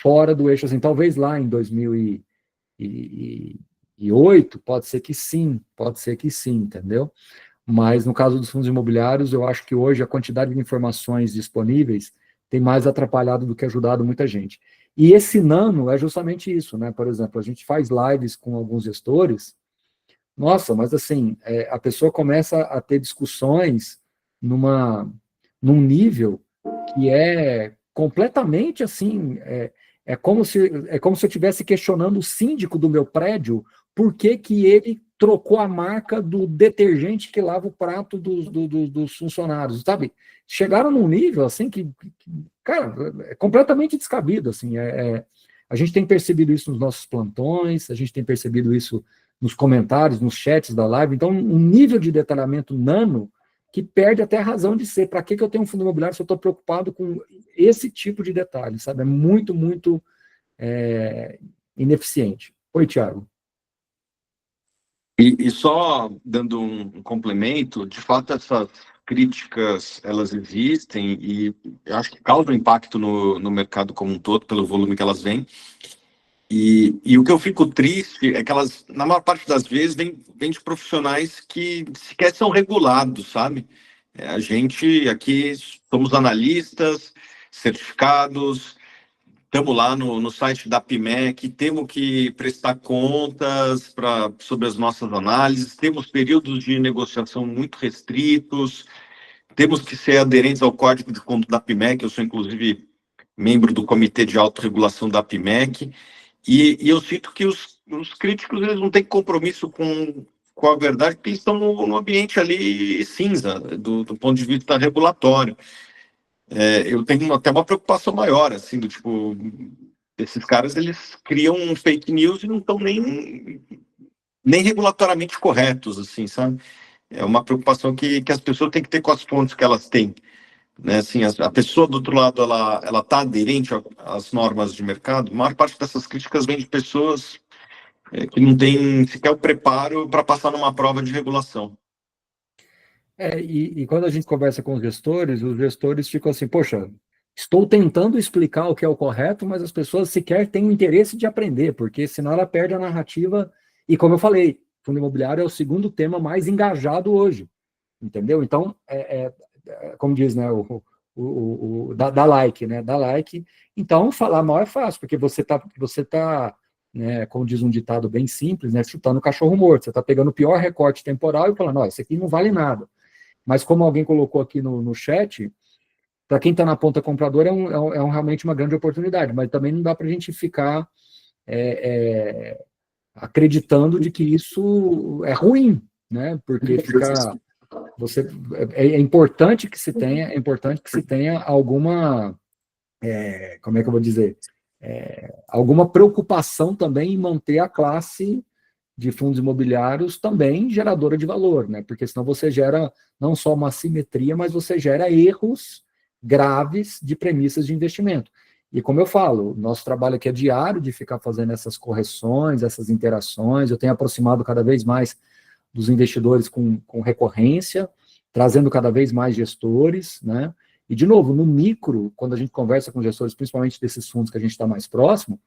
fora do eixo, assim, talvez lá em 2008, pode ser que sim, entendeu? Mas no caso dos fundos imobiliários, eu acho que hoje a quantidade de informações disponíveis tem mais atrapalhado do que ajudado muita gente. E esse nano é justamente isso, né? Por exemplo, a gente faz lives com alguns gestores, nossa, mas assim, a pessoa começa a ter discussões num nível que é completamente assim, é como se eu estivesse questionando o síndico do meu prédio, por que ele trocou a marca do detergente que lava o prato dos funcionários, sabe? Chegaram num nível assim que cara, é completamente descabido, assim, a gente tem percebido isso nos nossos plantões, a gente tem percebido isso nos comentários, nos chats da live, então um nível de detalhamento nano que perde até a razão de ser. Para que eu tenho um fundo imobiliário se eu estou preocupado com esse tipo de detalhe, sabe? É muito, muito ineficiente. Oi, Thiago. E só dando um complemento, de fato essas críticas, elas existem e eu acho que causam impacto no mercado como um todo, pelo volume que elas vêm. E o que eu fico triste é que elas, na maior parte das vezes, vêm de profissionais que sequer são regulados, sabe? A gente aqui somos analistas, certificados, estamos lá no site da PMEC, temos que prestar contas sobre as nossas análises, temos períodos de negociação muito restritos, temos que ser aderentes ao código de conduta da PMEC, eu sou inclusive membro do comitê de autorregulação da PMEC, e eu sinto que os críticos eles não têm compromisso com a verdade, porque eles estão no ambiente ali cinza, do ponto de vista regulatório. Eu tenho até uma preocupação maior, assim, do tipo, esses caras, eles criam um fake news e não estão nem regulatoriamente corretos, assim, sabe? É uma preocupação que as pessoas têm que ter com as fontes que elas têm, né? Assim, a pessoa do outro lado, ela está aderente às normas de mercado. A maior parte dessas críticas vem de pessoas que não têm sequer o preparo para passar numa prova de regulação. E quando a gente conversa com os gestores ficam assim, poxa, estou tentando explicar o que é o correto, mas as pessoas sequer têm o interesse de aprender, porque senão ela perde a narrativa. E como eu falei, fundo imobiliário é o segundo tema mais engajado hoje, entendeu? Então, como diz, né, dá like, né? Dá like. Então, falar mal é fácil, porque você tá, né, como diz um ditado bem simples, né, chutando o cachorro morto. Você está pegando o pior recorte temporal e falando, isso aqui não vale nada. mas como alguém colocou aqui no chat, para quem está na ponta compradora realmente uma grande oportunidade, mas também não dá para a gente ficar acreditando de que isso é ruim, né? Porque é importante que se tenha alguma, como é que eu vou dizer, alguma preocupação também em manter a classe de fundos imobiliários também geradora de valor, né? Porque senão você gera não só uma assimetria, mas você gera erros graves de premissas de investimento. E como eu falo, nosso trabalho aqui é diário de ficar fazendo essas correções, essas interações. Eu tenho aproximado cada vez mais dos investidores com recorrência, trazendo cada vez mais gestores, né? E, de novo, no micro, quando a gente conversa com gestores, principalmente desses fundos que a gente está mais próximo,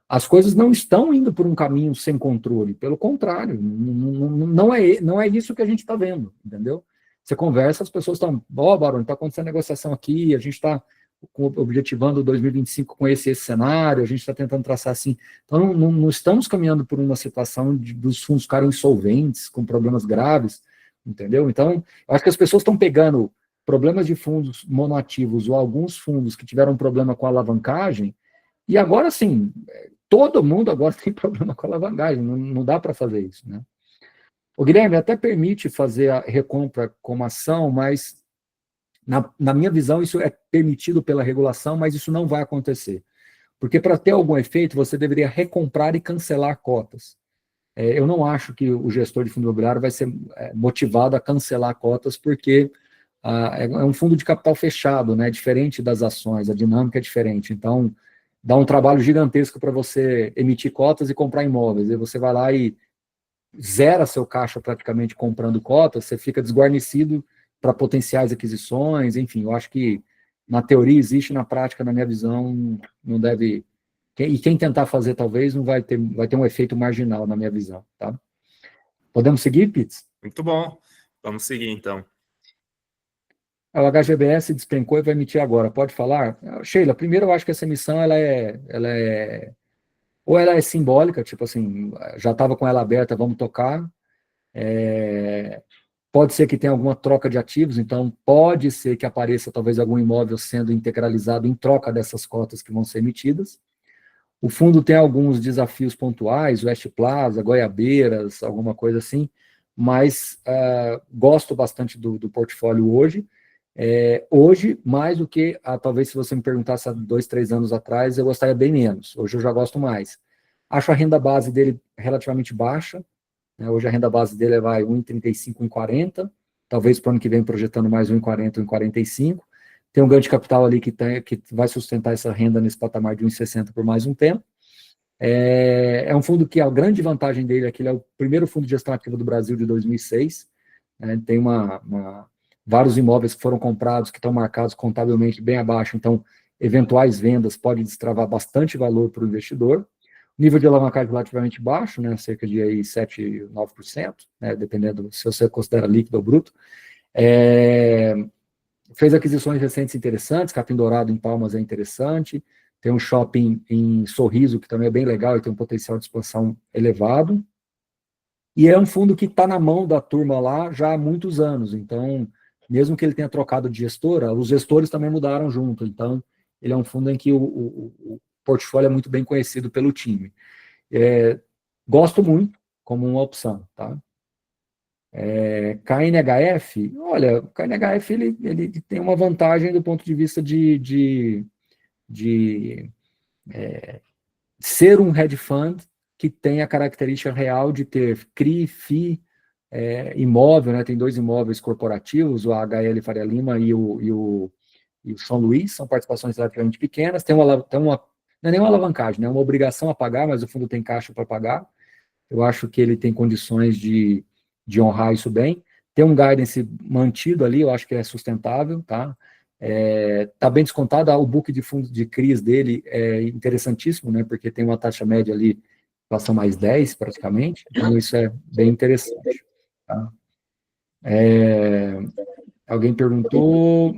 as coisas não estão indo por um caminho sem controle, pelo contrário, não é isso que a gente está vendo, entendeu? Você conversa, as pessoas estão, Barone, está acontecendo negociação aqui, a gente está objetivando 2025 com esse cenário, a gente está tentando traçar assim. Então, não estamos caminhando por uma situação dos fundos ficarem insolventes, com problemas graves, entendeu? Então, eu acho que as pessoas estão pegando problemas de fundos monoativos ou alguns fundos que tiveram problema com a alavancagem, e agora sim, todo mundo agora tem problema com a alavancagem, não dá para fazer isso, né? O Guilherme até permite fazer a recompra como ação, mas na minha visão isso é permitido pela regulação, mas isso não vai acontecer. Porque para ter algum efeito, você deveria recomprar e cancelar cotas. Eu não acho que o gestor de fundo imobiliário vai ser motivado a cancelar cotas, porque é um fundo de capital fechado, né? Diferente das ações, a dinâmica é diferente. Então, dá um trabalho gigantesco para você emitir cotas e comprar imóveis. Aí você vai lá e zera seu caixa praticamente comprando cotas, você fica desguarnecido para potenciais aquisições, enfim, eu acho que na teoria existe, na prática, na minha visão, não deve... E quem tentar fazer, talvez, não vai ter um efeito marginal, na minha visão, tá? Podemos seguir, Pitts? Muito bom. Vamos seguir, então. O HGBS despencou e vai emitir agora. Pode falar? Sheila, primeiro eu acho que essa emissão, ou ela é simbólica, tipo assim, já estava com ela aberta, vamos tocar. Pode ser que tenha alguma troca de ativos, então pode ser que apareça talvez algum imóvel sendo integralizado em troca dessas cotas que vão ser emitidas. O fundo tem alguns desafios pontuais, West Plaza, Goiabeiras, alguma coisa assim, mas gosto bastante do portfólio hoje. Hoje, mais do que, talvez se você me perguntasse há 2, 3 anos atrás, eu gostaria bem menos. Hoje eu já gosto mais. Acho a renda base dele relativamente baixa, né? Hoje a renda base dele vai 1,35, 1,40, talvez para o ano que vem projetando mais 1,40, 1,45. Tem um ganho de capital ali que vai sustentar essa renda nesse patamar de 1,60 por mais um tempo. É um fundo que a grande vantagem dele é que ele é o primeiro fundo de gestão ativa do Brasil de 2006, né? Tem vários imóveis que foram comprados, que estão marcados contabilmente bem abaixo, então eventuais vendas podem destravar bastante valor para o investidor. Nível de alavancagem relativamente baixo, né, cerca de aí 7%, 9%, né, dependendo se você considera líquido ou bruto. Fez aquisições recentes interessantes, Capim Dourado em Palmas é interessante, tem um shopping em Sorriso, que também é bem legal e tem um potencial de expansão elevado. E é um fundo que está na mão da turma lá já há muitos anos, então, mesmo que ele tenha trocado de gestora, os gestores também mudaram junto, então, ele é um fundo em que o portfólio é muito bem conhecido pelo time. Gosto muito como uma opção, tá? KNHF, olha, o KNHF ele tem uma vantagem do ponto de vista de ser um hedge fund que tem a característica real de ter CRI, FI, imóvel, né? Tem 2 imóveis corporativos, o HL Faria Lima e o São Luís, são participações relativamente pequenas, tem uma não é nem uma alavancagem, né? É uma obrigação a pagar, mas o fundo tem caixa para pagar. Eu acho que ele tem condições de honrar isso bem. Tem um guidance mantido ali, eu acho que é sustentável, tá? Tá bem descontado, o book de fundo de CRIs dele é interessantíssimo, né? Porque tem uma taxa média ali, inflação mais 10 praticamente, então isso é bem interessante, tá? Alguém perguntou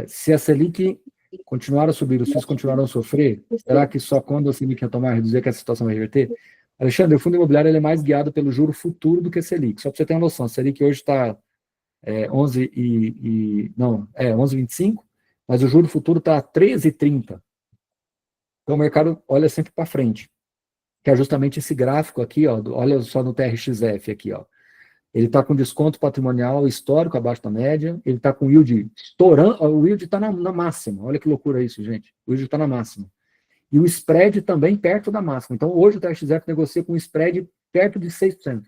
se a Selic continuar a subir, os FIIs continuarão a sofrer? Será que só quando a Selic retomar, reduzir, que a situação vai reverter? Alexandre, o fundo imobiliário ele é mais guiado pelo juro futuro do que a Selic. Só para você ter uma noção, a Selic hoje está 11,25, mas o juro futuro está a 13,30. Então o mercado olha sempre para frente, que é justamente esse gráfico aqui, ó, olha só no TRXF aqui, ó. Ele está com desconto patrimonial histórico abaixo da média, ele está com yield estourando, o yield está na máxima, olha que loucura isso, gente, o yield está na máxima. E o spread também perto da máxima. Então hoje o TRXF negocia com um spread perto de 6%.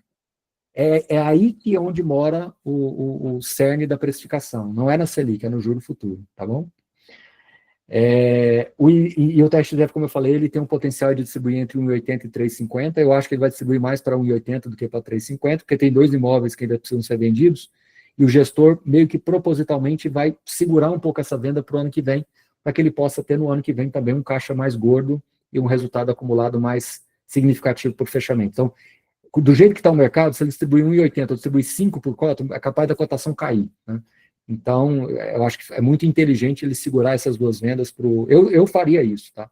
É aí que é onde mora o cerne da precificação. Não é na Selic, é no juro futuro, tá bom? E o TRXF, como eu falei, ele tem um potencial de distribuir entre 1,80 e 3,50. Eu acho que ele vai distribuir mais para 1,80 do que para 3,50, porque tem 2 imóveis que ainda precisam ser vendidos, e o gestor meio que propositalmente vai segurar um pouco essa venda para o ano que vem, para que ele possa ter no ano que vem também um caixa mais gordo e um resultado acumulado mais significativo por fechamento. Então, do jeito que está o mercado, se ele distribuir 1,80 ou distribuir 5 por cota, é capaz da cotação cair, né? Então, eu acho que é muito inteligente ele segurar essas duas vendas para o... Eu faria isso, tá?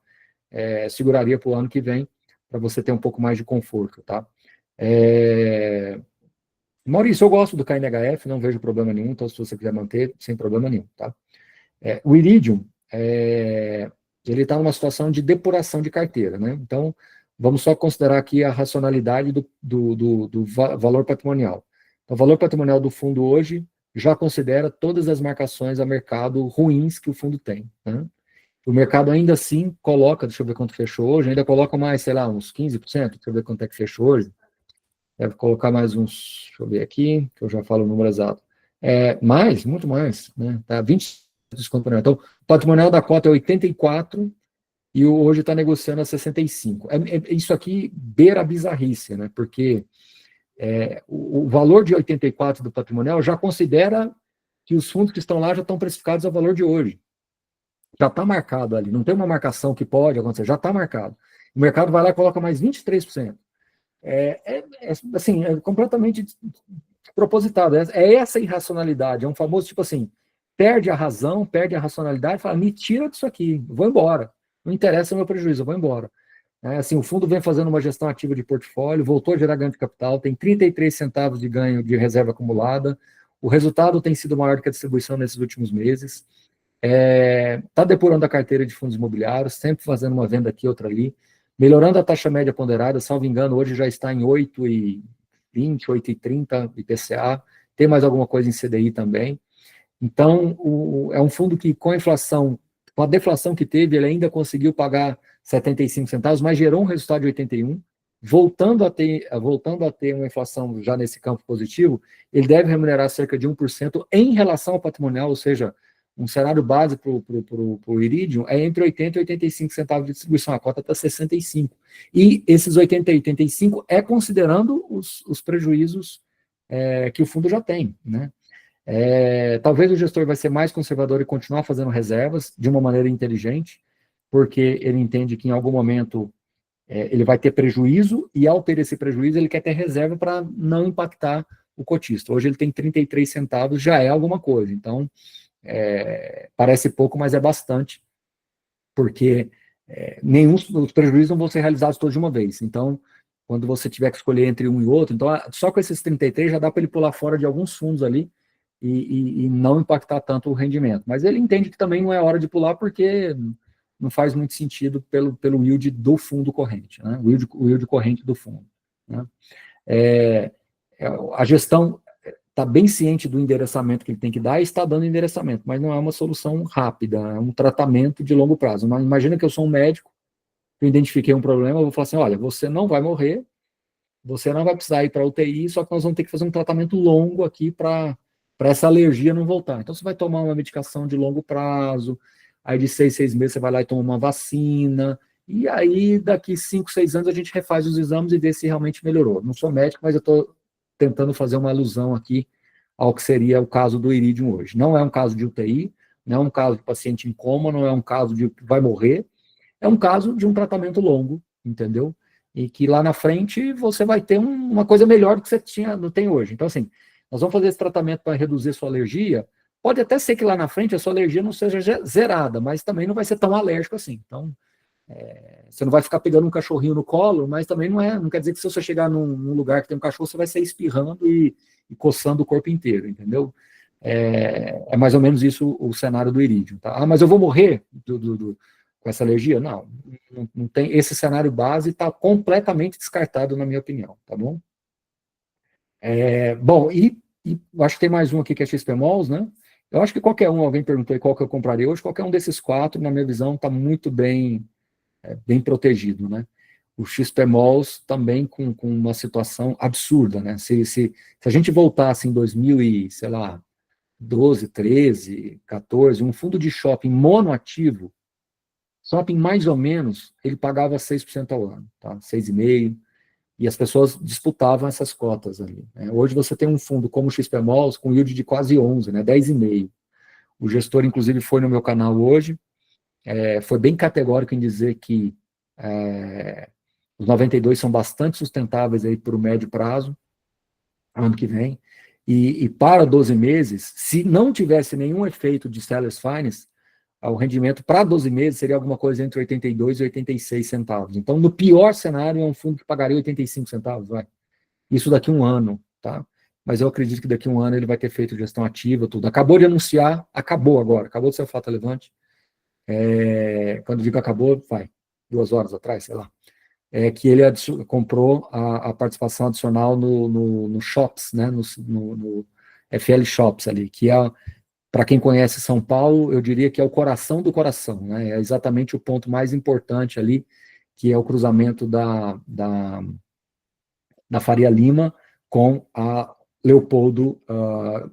Seguraria para o ano que vem, para você ter um pouco mais de conforto, tá? Maurício, eu gosto do KNHF, não vejo problema nenhum, então se você quiser manter, sem problema nenhum, tá? O Iridium, ele está numa situação de depuração de carteira, né? Então, vamos só considerar aqui a racionalidade do valor patrimonial. Então, o valor patrimonial do fundo hoje já considera todas as marcações a mercado ruins que o fundo tem, né? O mercado ainda assim coloca, deixa eu ver quanto fechou hoje, ainda coloca mais, sei lá, uns 15%, deixa eu ver quanto é que fechou hoje. Deve colocar mais uns, deixa eu ver aqui, que eu já falo o número exato. Muito mais, né? Tá 20% de desconto. Então, o patrimonial da cota é 84 e hoje está negociando a 65. Isso aqui beira a bizarrice, né? Porque o valor de 84 do patrimonial já considera que os fundos que estão lá já estão precificados ao valor de hoje. Já está marcado ali, não tem uma marcação que pode acontecer, já está marcado. O mercado vai lá e coloca mais 23%. Assim, é completamente propositado. É essa irracionalidade, é um famoso tipo assim, perde a razão, perde a racionalidade, fala, me tira disso aqui, vou embora. Não interessa o meu prejuízo, eu vou embora. Assim, o fundo vem fazendo uma gestão ativa de portfólio, voltou a gerar ganho de capital, tem 33 centavos de ganho de reserva acumulada, o resultado tem sido maior do que a distribuição nesses últimos meses, está depurando a carteira de fundos imobiliários, sempre fazendo uma venda aqui, outra ali, melhorando a taxa média ponderada, salvo engano, hoje já está em 8,20, 8,30 IPCA, tem mais alguma coisa em CDI também. Então, é um fundo que, com a inflação, com a deflação que teve, ele ainda conseguiu pagar 75 centavos, mas gerou um resultado de 81, voltando a ter uma inflação já nesse campo positivo, ele deve remunerar cerca de 1% em relação ao patrimonial, ou seja, um cenário base para o Iridium é entre 80 e 85 centavos de distribuição, a cota está 65. E esses 80 e 85 é considerando os prejuízos que o fundo já tem, né? Talvez o gestor vai ser mais conservador e continuar fazendo reservas de uma maneira inteligente, porque ele entende que em algum momento ele vai ter prejuízo, e ao ter esse prejuízo ele quer ter reserva para não impactar o cotista. Hoje ele tem 33 centavos, já é alguma coisa, então parece pouco, mas é bastante, porque os prejuízos não vão ser realizados todos de uma vez. Então, quando você tiver que escolher entre um e outro, então só com esses 33 já dá para ele pular fora de alguns fundos ali e não impactar tanto o rendimento. Mas ele entende que também não é hora de pular, porque não faz muito sentido pelo yield do fundo corrente, né? O yield corrente do fundo, né? A gestão está bem ciente do endereçamento que ele tem que dar e está dando endereçamento, mas não é uma solução rápida, é um tratamento de longo prazo. Mas imagina que eu sou um médico, eu identifiquei um problema, eu vou falar assim, olha, você não vai morrer, você não vai precisar ir para a UTI, só que nós vamos ter que fazer um tratamento longo aqui para essa alergia não voltar. Então você vai tomar uma medicação de longo prazo, aí de 6 meses você vai lá e toma uma vacina, e aí daqui 5, 6 anos a gente refaz os exames e vê se realmente melhorou. Não sou médico, mas eu estou tentando fazer uma alusão aqui ao que seria o caso do Iridium hoje. Não é um caso de UTI, não é um caso de paciente em coma, não é um caso de que vai morrer, é um caso de um tratamento longo, entendeu? E que lá na frente você vai ter uma coisa melhor do que você não tem hoje. Então, assim, nós vamos fazer esse tratamento para reduzir sua alergia. Pode até ser que lá na frente a sua alergia não seja zerada, mas também não vai ser tão alérgico assim. Então, você não vai ficar pegando um cachorrinho no colo, mas também não quer dizer que se você chegar num lugar que tem um cachorro, você vai sair espirrando e e coçando o corpo inteiro, entendeu? É mais ou menos isso o cenário do irídio, tá? Ah, mas eu vou morrer com essa alergia? Não tem, esse cenário base está completamente descartado, na minha opinião, tá bom? Bom, e acho que tem mais um aqui que é XPMOLs, né? Eu acho que qualquer um, alguém perguntou aí qual que eu compraria hoje, qualquer um desses 4, na minha visão, está muito bem protegido, né? O XPMOLs também com uma situação absurda, né? Se a gente voltasse em 2000 e, sei lá, 12, 13, 14, um fundo de shopping monoativo, shopping mais ou menos, ele pagava 6% ao ano, tá? 6,5%, e as pessoas disputavam essas cotas ali, né? Hoje você tem um fundo como o XPMOLs com yield de quase 11, né? 10,5%. O gestor, inclusive, foi no meu canal hoje, foi bem categórico em dizer que os 92 são bastante sustentáveis aí para o médio prazo, ano que vem, e para 12 meses, se não tivesse nenhum efeito de seller's finance, o rendimento para 12 meses seria alguma coisa entre 82 e 86 centavos. Então, no pior cenário, é um fundo que pagaria 85 centavos, vai. Isso daqui a um ano, tá? Mas eu acredito que daqui a um ano ele vai ter feito gestão ativa, tudo. Acabou de anunciar, acabou agora, acabou de ser o fato relevante. Quando digo acabou, vai, 2 horas atrás, sei lá. Que ele comprou a participação adicional no Shops, né? No FL Shops ali, que é, para quem conhece São Paulo, eu diria que é o coração do coração, né? É exatamente o ponto mais importante ali, que é o cruzamento da Faria Lima com a Leopoldo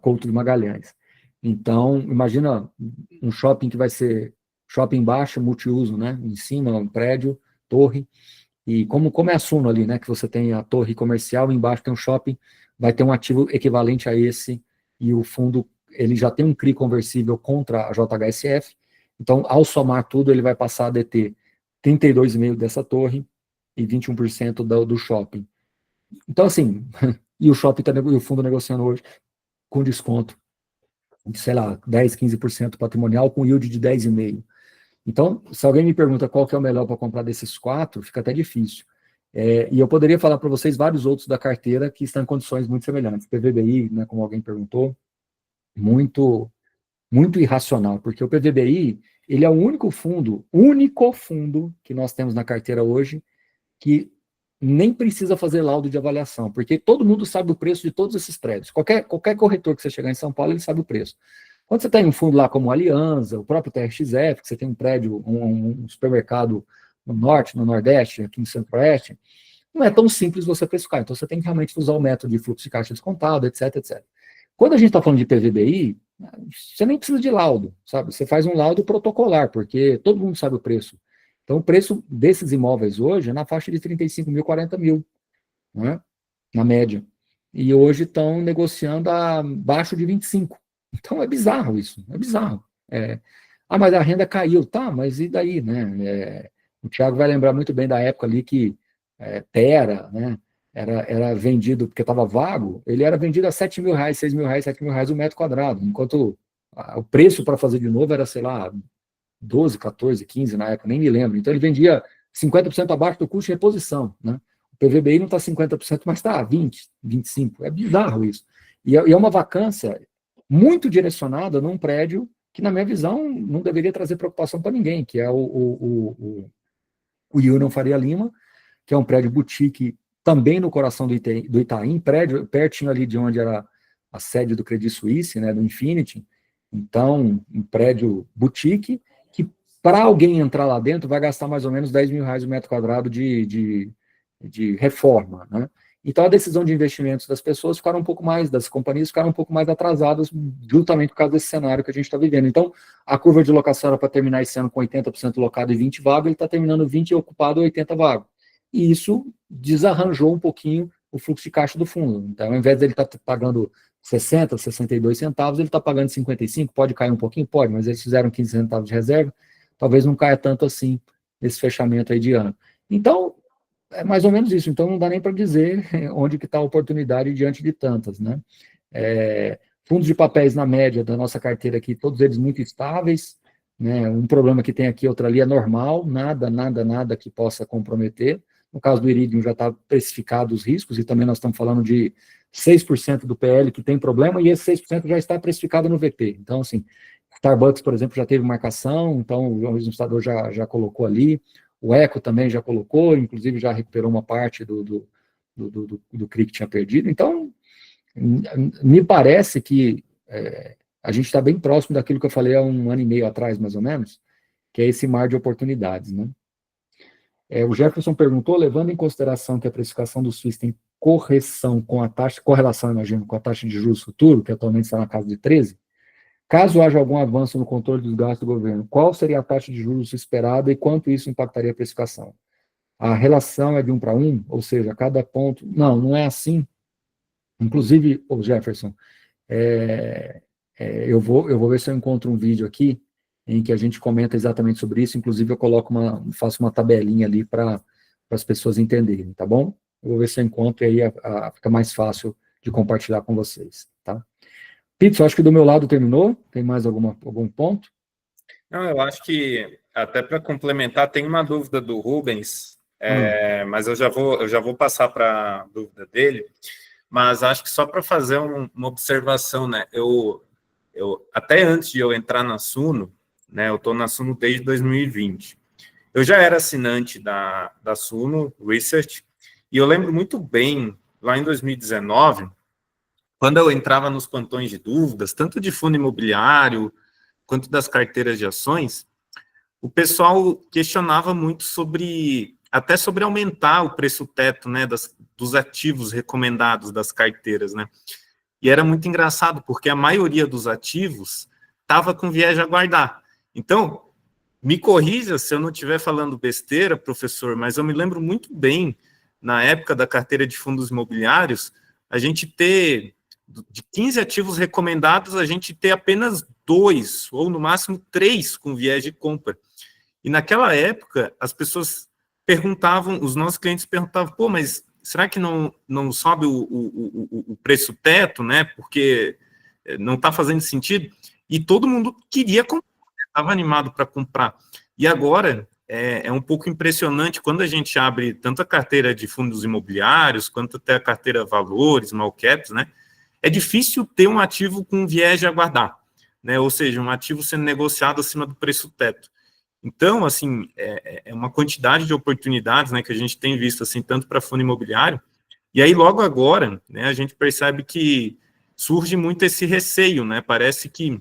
Couto de Magalhães. Então, imagina um shopping que vai ser shopping embaixo, multiuso, né? Em cima, um prédio, torre, e como é a Suno ali, né? Que você tem a torre comercial, embaixo tem um shopping, vai ter um ativo equivalente a esse, e o fundo, ele já tem um CRI conversível contra a JHSF, então, ao somar tudo, ele vai passar a deter 32,5% dessa torre e 21% do shopping. Então, assim, e o shopping e o fundo negociando hoje com desconto de, sei lá, 10, 15% patrimonial, com yield de 10,5%. Então, se alguém me pergunta qual que é o melhor para comprar desses 4, fica até difícil. E eu poderia falar para vocês vários outros da carteira que estão em condições muito semelhantes. PVBI, né, como alguém perguntou, muito, muito irracional, porque o PVBI, ele é o único fundo que nós temos na carteira hoje que nem precisa fazer laudo de avaliação, porque todo mundo sabe o preço de todos esses prédios. Qualquer corretor que você chegar em São Paulo, ele sabe o preço. Quando você tem um fundo lá como Aliança, o próprio TRXF, que você tem um prédio, um supermercado no norte, no nordeste, aqui no centro-oeste, não é tão simples você precificar. Então, você tem que realmente usar o método de fluxo de caixa descontado, etc, etc. Quando a gente está falando de PVBI, você nem precisa de laudo, sabe? Você faz um laudo protocolar, porque todo mundo sabe o preço. Então, o preço desses imóveis hoje é na faixa de 35 mil, 40 mil, né? Na média. E hoje estão negociando abaixo de 25. Então, é bizarro isso, é bizarro. Mas a renda caiu, tá, mas e daí, né? O Thiago vai lembrar muito bem da época ali que Tera, né, era vendido, porque estava vago, ele era vendido a 7 mil reais, 6 mil reais, 7 mil reais o metro quadrado, enquanto o preço para fazer de novo era, sei lá, 12, 14, 15 na época, nem me lembro. Então, ele vendia 50% abaixo do custo de reposição, né? O PVBI não está 50%, mas está 20%, 25%. É bizarro isso. E é uma vacância muito direcionada num prédio que, na minha visão, não deveria trazer preocupação para ninguém, que é o Union Faria Lima, que é um prédio boutique também no coração do Itaim, prédio pertinho ali de onde era a sede do Credit Suisse, né, do Infinity. Então, um prédio boutique que, para alguém entrar lá dentro, vai gastar mais ou menos 10 mil reais o metro quadrado de reforma, né? Então, a decisão de investimentos das pessoas ficaram um pouco mais, das companhias ficaram um pouco mais atrasadas, justamente por causa desse cenário que a gente está vivendo. Então, a curva de locação era para terminar esse ano com 80% locado e 20 vagas, ele está terminando 20 ocupado e 80 vagas. E isso desarranjou um pouquinho o fluxo de caixa do fundo. Então, ao invés dele estar pagando 60, 62 centavos, ele está pagando 55, pode cair um pouquinho? Pode, mas eles fizeram 15 centavos de reserva, talvez não caia tanto assim nesse fechamento aí de ano. Então, é mais ou menos isso. Então, não dá nem para dizer onde que está a oportunidade diante de tantas, né? Fundos de papéis, na média da nossa carteira aqui, todos eles muito estáveis, né? Um problema que tem aqui, outro ali é normal, nada que possa comprometer. No caso do Iridium, já está precificado os riscos, e também nós estamos falando de 6% do PL que tem problema, e esse 6% já está precificado no VP. Então, assim, Starbucks, por exemplo, já teve marcação, então o administrador já colocou ali, o Eco também já colocou, inclusive já recuperou uma parte do CRI que tinha perdido. Então, me parece que a gente está bem próximo daquilo que eu falei há 1 ano e meio atrás, mais ou menos, que é esse mar de oportunidades, né? O Jefferson perguntou, levando em consideração que a precificação dos FIIs tem correlação, imagino, com a taxa de juros futuro, que atualmente está na casa de 13, caso haja algum avanço no controle dos gastos do governo, qual seria a taxa de juros esperada e quanto isso impactaria a precificação? A relação é de 1 para 1, ou seja, cada ponto... Não é assim. Inclusive, o Jefferson, eu vou ver se eu encontro um vídeo aqui em que a gente comenta exatamente sobre isso, inclusive eu faço uma tabelinha ali para as pessoas entenderem, tá bom? Eu vou ver se eu encontro e aí fica mais fácil de compartilhar com vocês, tá? Pitts, acho que do meu lado terminou, tem mais algum ponto? Não, eu acho que, até para complementar, tem uma dúvida do Rubens, mas eu já vou passar para a dúvida dele, mas acho que só para fazer uma observação, né, eu até antes de eu entrar na Suno, né, eu estou na Suno desde 2020, eu já era assinante da Suno Research, e eu lembro muito bem, lá em 2019, quando eu entrava nos plantões de dúvidas, tanto de fundo imobiliário, quanto das carteiras de ações, o pessoal questionava muito até sobre aumentar o preço teto, né, dos ativos recomendados das carteiras, né, e era muito engraçado, porque a maioria dos ativos estava com viés de aguardar. Então, me corrija se eu não estiver falando besteira, professor, mas eu me lembro muito bem, na época da carteira de fundos imobiliários, a gente ter, de 15 ativos recomendados, a gente ter apenas 2, ou no máximo 3 com viés de compra. E naquela época, as pessoas perguntavam, os nossos clientes perguntavam, pô, mas será que não sobe o preço teto, né? Porque não está fazendo sentido. E todo mundo queria comprar, estava animado para comprar. E agora, é um pouco impressionante, quando a gente abre tanto a carteira de fundos imobiliários, quanto até a carteira valores, small caps, né? É difícil ter um ativo com viés de aguardar, né? Ou seja, um ativo sendo negociado acima do preço teto. Então, assim, é uma quantidade de oportunidades, né, que a gente tem visto, assim, tanto para fundo imobiliário, e aí logo agora, né, a gente percebe que surge muito esse receio, né, parece que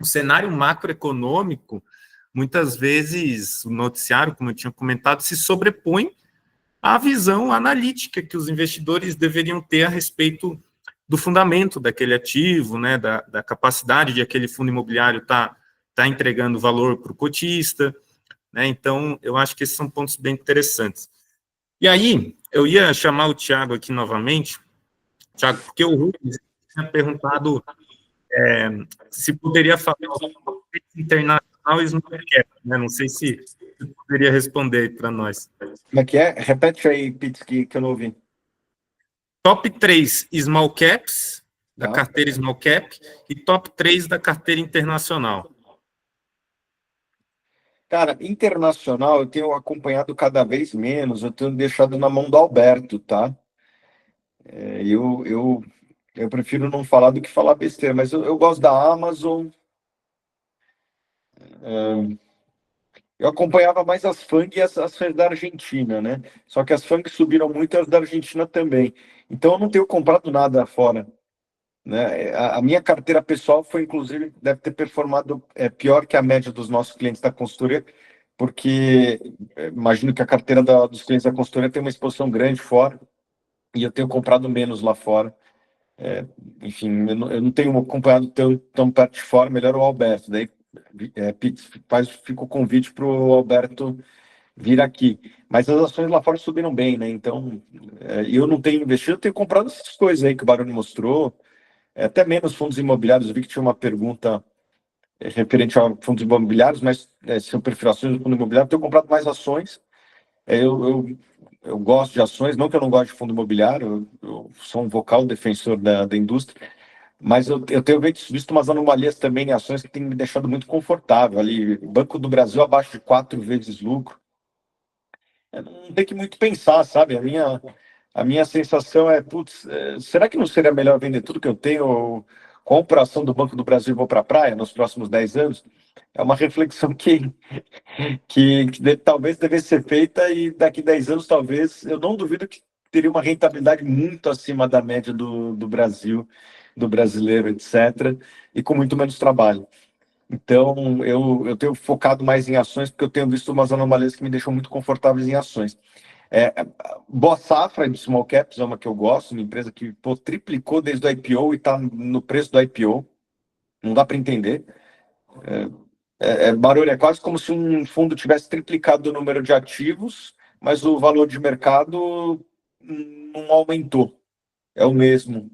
o cenário macroeconômico, muitas vezes, o noticiário, como eu tinha comentado, se sobrepõe à visão analítica que os investidores deveriam ter a respeito do fundamento daquele ativo, né, da capacidade de aquele fundo imobiliário estar entregando valor para o cotista, né? Então, eu acho que esses são pontos bem interessantes. E aí, eu ia chamar o Thiago aqui novamente, Thiago, porque o Rubens tinha perguntado se poderia falar sobre internacional e small cap, né? Não sei se você poderia responder para nós. Como é que é? Repete aí, Pitts, que eu não ouvi. Top 3 small caps, da Tá. carteira small cap, e top 3 da carteira internacional. Cara, internacional eu tenho acompanhado cada vez menos, eu tenho deixado na mão do Alberto, tá? Eu prefiro não falar do que falar besteira, mas eu gosto da Amazon. Eu acompanhava mais as FANG e as ações da Argentina, né? Só que as FANG subiram muito e as da Argentina também. Então eu não tenho comprado nada fora, né? A minha carteira pessoal foi, inclusive, deve ter performado pior que a média dos nossos clientes da consultoria, porque imagino que a carteira dos clientes da consultoria tem uma exposição grande fora e eu tenho comprado menos lá fora. Enfim, eu não tenho acompanhado tão perto de fora, melhor o Alberto. Daí fica o convite para o Alberto vir aqui. Mas as ações lá fora subiram bem, né? Então, eu não tenho investido, eu tenho comprado essas coisas aí que o Baroni mostrou, até menos fundos imobiliários. Eu vi que tinha uma pergunta referente a fundos imobiliários, mas se eu prefiro ações do fundo imobiliário, eu tenho comprado mais ações. Eu gosto de ações, não que eu não goste de fundo imobiliário, eu sou um vocal defensor da indústria, mas eu tenho visto umas anomalias também em ações que têm me deixado muito confortável. Ali, Banco do Brasil abaixo de 4 vezes lucro. Não tem que muito pensar, sabe? a minha sensação é, putz, será que não seria melhor vender tudo que eu tenho, ou compro a ação do Banco do Brasil e vou para a praia nos próximos 10 anos? É uma reflexão que talvez devesse ser feita, e daqui 10 anos, talvez, eu não duvido que teria uma rentabilidade muito acima da média do Brasil, do brasileiro, etc., e com muito menos trabalho. Então, eu tenho focado mais em ações, porque eu tenho visto umas anomalias que me deixam muito confortáveis em ações. Boa Safra de Small Caps é uma que eu gosto, uma empresa que triplicou desde o IPO e está no preço do IPO. Não dá para entender. Barulho, é quase como se um fundo tivesse triplicado o número de ativos, mas o valor de mercado não aumentou. É o mesmo.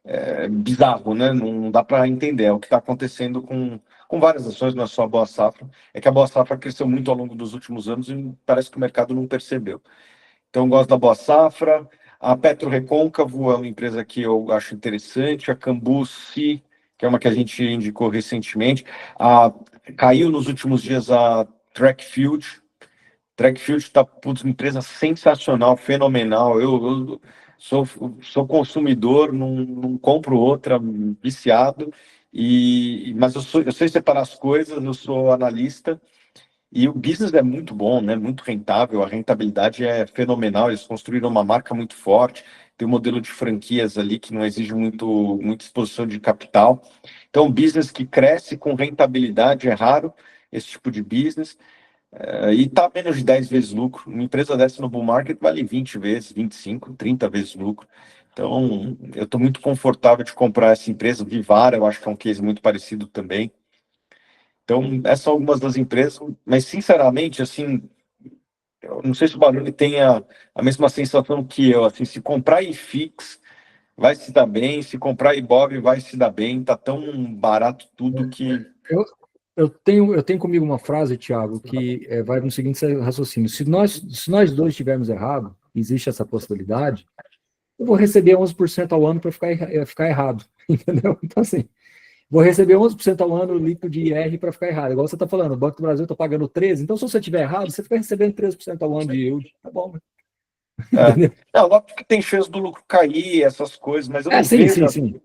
É bizarro, né? Não dá para entender. É o que está acontecendo com várias ações, não é só a Boa Safra. É que a Boa Safra cresceu muito ao longo dos últimos anos e parece que o mercado não percebeu. Então, eu gosto da Boa Safra. A Petro Recôncavo é uma empresa que eu acho interessante. A Cambuci, que é uma que a gente indicou recentemente. Caiu nos últimos dias a Trackfield. Trackfield está uma empresa sensacional, fenomenal. Eu sou consumidor, não compro outra, viciado. Mas eu sei separar as coisas, eu sou analista. E o business é muito bom, né? Muito rentável, a rentabilidade é fenomenal. Eles construíram uma marca muito forte, tem um modelo de franquias ali que não exige muita exposição de capital. Então, business que cresce com rentabilidade é raro, esse tipo de business, e está menos de 10 vezes lucro. Uma empresa dessa no bull market vale 20 vezes, 25, 30 vezes lucro. Então, eu estou muito confortável de comprar essa empresa. Vivara, eu acho que é um case muito parecido também. Então, essas são algumas das empresas, mas, sinceramente, assim, eu não sei se o Baroni tem a mesma sensação que eu, assim, se comprar IFIX, vai se dar bem, se comprar IBOV, vai se dar bem, tá tão barato tudo que... Eu tenho comigo uma frase, Thiago, que vai no seguinte raciocínio: se nós dois tivermos errado, existe essa possibilidade, eu vou receber 11% ao ano para ficar errado, entendeu? Então, assim, vou receber 11% ao ano líquido de IR para ficar errado. Igual você está falando, o Banco do Brasil está pagando 13%, então se você tiver errado, você fica recebendo 13% ao ano de yield. Tá bom, né? Lógico que tem chance do lucro cair, essas coisas, mas eu não vejo... Sim.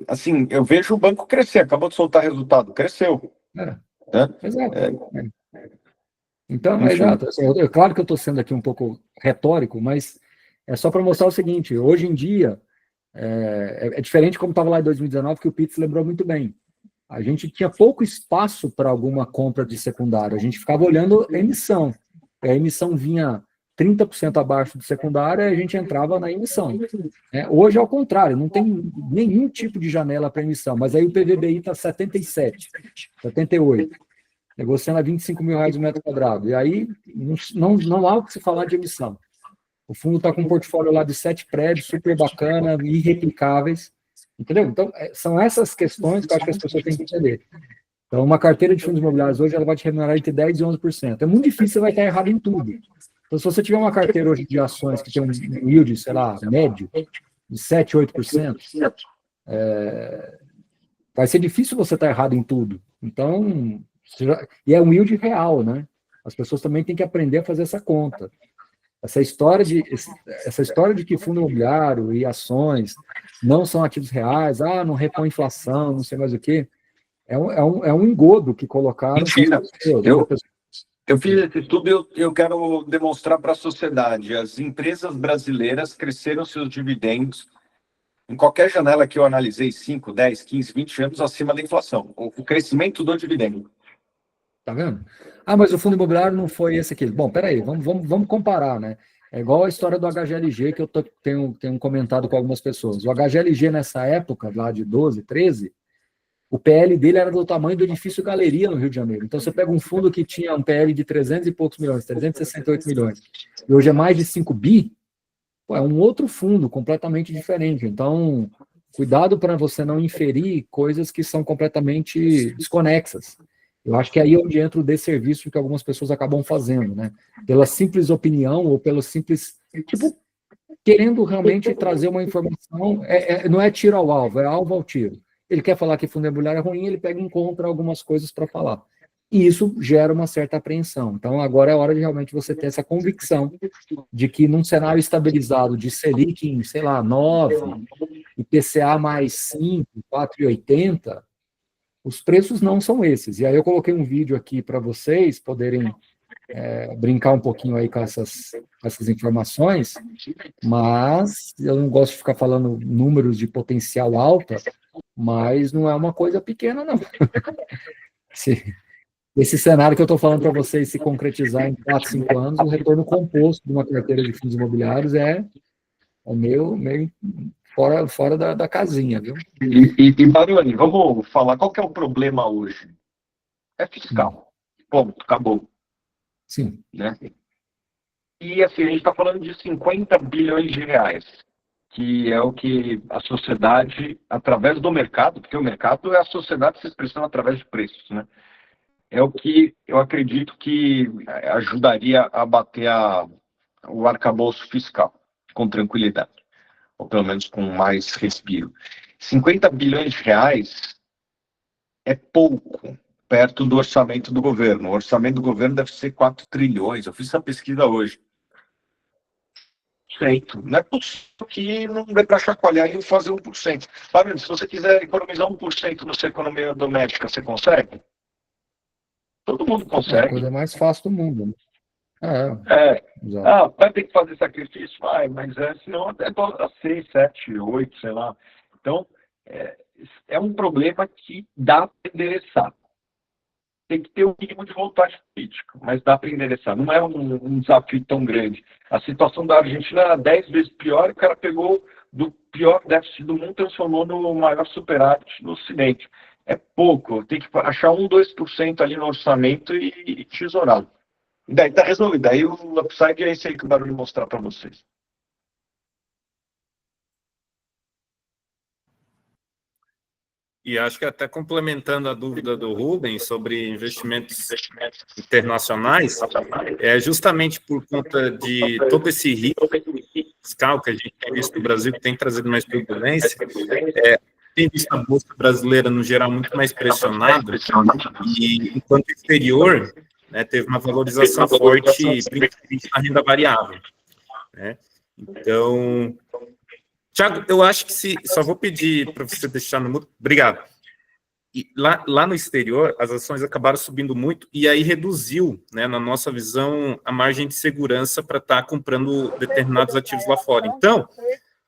Assim, eu vejo o banco crescer, acabou de soltar resultado, cresceu. Né? Exato. Então, exato. Assim, claro que eu estou sendo aqui um pouco retórico, mas é só para mostrar o seguinte: hoje em dia, é diferente como estava lá em 2019, que o Pitts lembrou muito bem. A gente tinha pouco espaço para alguma compra de secundário, a gente ficava olhando a emissão. A emissão vinha 30% abaixo do secundário, e a gente entrava na emissão. Hoje, ao contrário, não tem nenhum tipo de janela para emissão, mas aí o PVBI está 77, 78, negociando a R$25 mil o metro quadrado, e aí não há o que se falar de emissão. O fundo está com um portfólio lá de 7 prédios, super bacana, irreplicáveis, entendeu? Então, são essas questões que eu acho que as pessoas têm que entender. Então, uma carteira de fundos imobiliários hoje, ela vai te remunerar entre 10% e 11%. É muito difícil, você vai estar errado em tudo. Então, se você tiver uma carteira hoje de ações que tem um yield, sei lá, médio, de 7%, 8%, vai ser difícil você estar errado em tudo. Então, e é um yield real, né? As pessoas também têm que aprender a fazer essa conta. Essa história de que fundo imobiliário e ações não são ativos reais, não repõe inflação, não sei mais o quê, é um engodo que colocaram. Mentira. Eu fiz esse estudo e eu quero demonstrar para a sociedade. As empresas brasileiras cresceram seus dividendos em qualquer janela que eu analisei, 5, 10, 15, 20 anos acima da inflação. O crescimento do dividendo. Tá vendo? Mas o fundo imobiliário não foi esse aqui. Bom, peraí, vamos comparar, né? É igual a história do HGLG, que eu tenho comentado com algumas pessoas. O HGLG, nessa época, lá de 12, 13, o PL dele era do tamanho do edifício Galeria, no Rio de Janeiro. Então, você pega um fundo que tinha um PL de 300 e poucos milhões, 368 milhões, e hoje é mais de 5 bi, é um outro fundo completamente diferente. Então, cuidado para você não inferir coisas que são completamente desconexas. Eu acho que é aí onde entra o desserviço que algumas pessoas acabam fazendo, né? Pela simples opinião ou pelo simples... querendo realmente trazer uma informação, não é tiro ao alvo, é alvo ao tiro. Ele quer falar que fundo imobiliário é ruim, ele pega e encontra algumas coisas para falar. e isso gera uma certa apreensão. Então, agora é hora de realmente você ter essa convicção de que num cenário estabilizado de Selic em, sei lá, 9, IPCA mais 5, 4,80, os preços não são esses. E aí eu coloquei um vídeo aqui para vocês poderem brincar um pouquinho aí com essas informações, mas eu não gosto de ficar falando números de potencial alta, mas não é uma coisa pequena, não. Esse cenário que eu estou falando para vocês se concretizar em 4, 5 anos, o retorno composto de uma carteira de fundos imobiliários é meio fora da casinha, viu? E Baroni, vamos falar, qual que é o problema hoje? É fiscal. Ponto, acabou. Sim. Né? E assim, a gente está falando de 50 bilhões de reais, que é o que a sociedade, através do mercado, porque o mercado é a sociedade se expressando através de preços, né? É o que eu acredito que ajudaria a bater o arcabouço fiscal com tranquilidade, ou pelo menos com mais respiro. 50 bilhões de reais é pouco perto do orçamento do governo. O orçamento do governo deve ser 4 trilhões. Eu fiz essa pesquisa hoje. Não é possível que não dê para chacoalhar e fazer 1%. Fábio, se você quiser economizar 1% na sua economia doméstica, você consegue? Todo mundo É a consegue. coisa mais fácil do mundo. Né? Vai ter que fazer sacrifício? Vai, mas senão até 6, 7, 8, sei lá. Então, é um problema que dá para endereçar. Tem que ter um mínimo de vontade política, mas dá para endereçar. Não é um desafio tão grande. A situação da Argentina era 10 vezes pior e o cara pegou do pior déficit do mundo e transformou no maior superávit no Ocidente. É pouco, tem que achar 1, 2% ali no orçamento e tesourar. E daí está resolvido. Daí o upside é esse aí que o Barulho mostrar para vocês. E acho que até complementando a dúvida do Rubens sobre investimentos internacionais, é justamente por conta de todo esse risco fiscal que a gente tem visto no Brasil, que tem trazido mais turbulência, tem visto a Bolsa brasileira, no geral, muito mais pressionada, e enquanto o exterior, né, teve uma valorização forte, principalmente na renda variável. Né? Então, Thiago, eu acho que só vou pedir para você deixar no mudo. Obrigado. E lá no exterior, as ações acabaram subindo muito e aí reduziu, né, na nossa visão, a margem de segurança para estar comprando determinados ativos lá fora. Então,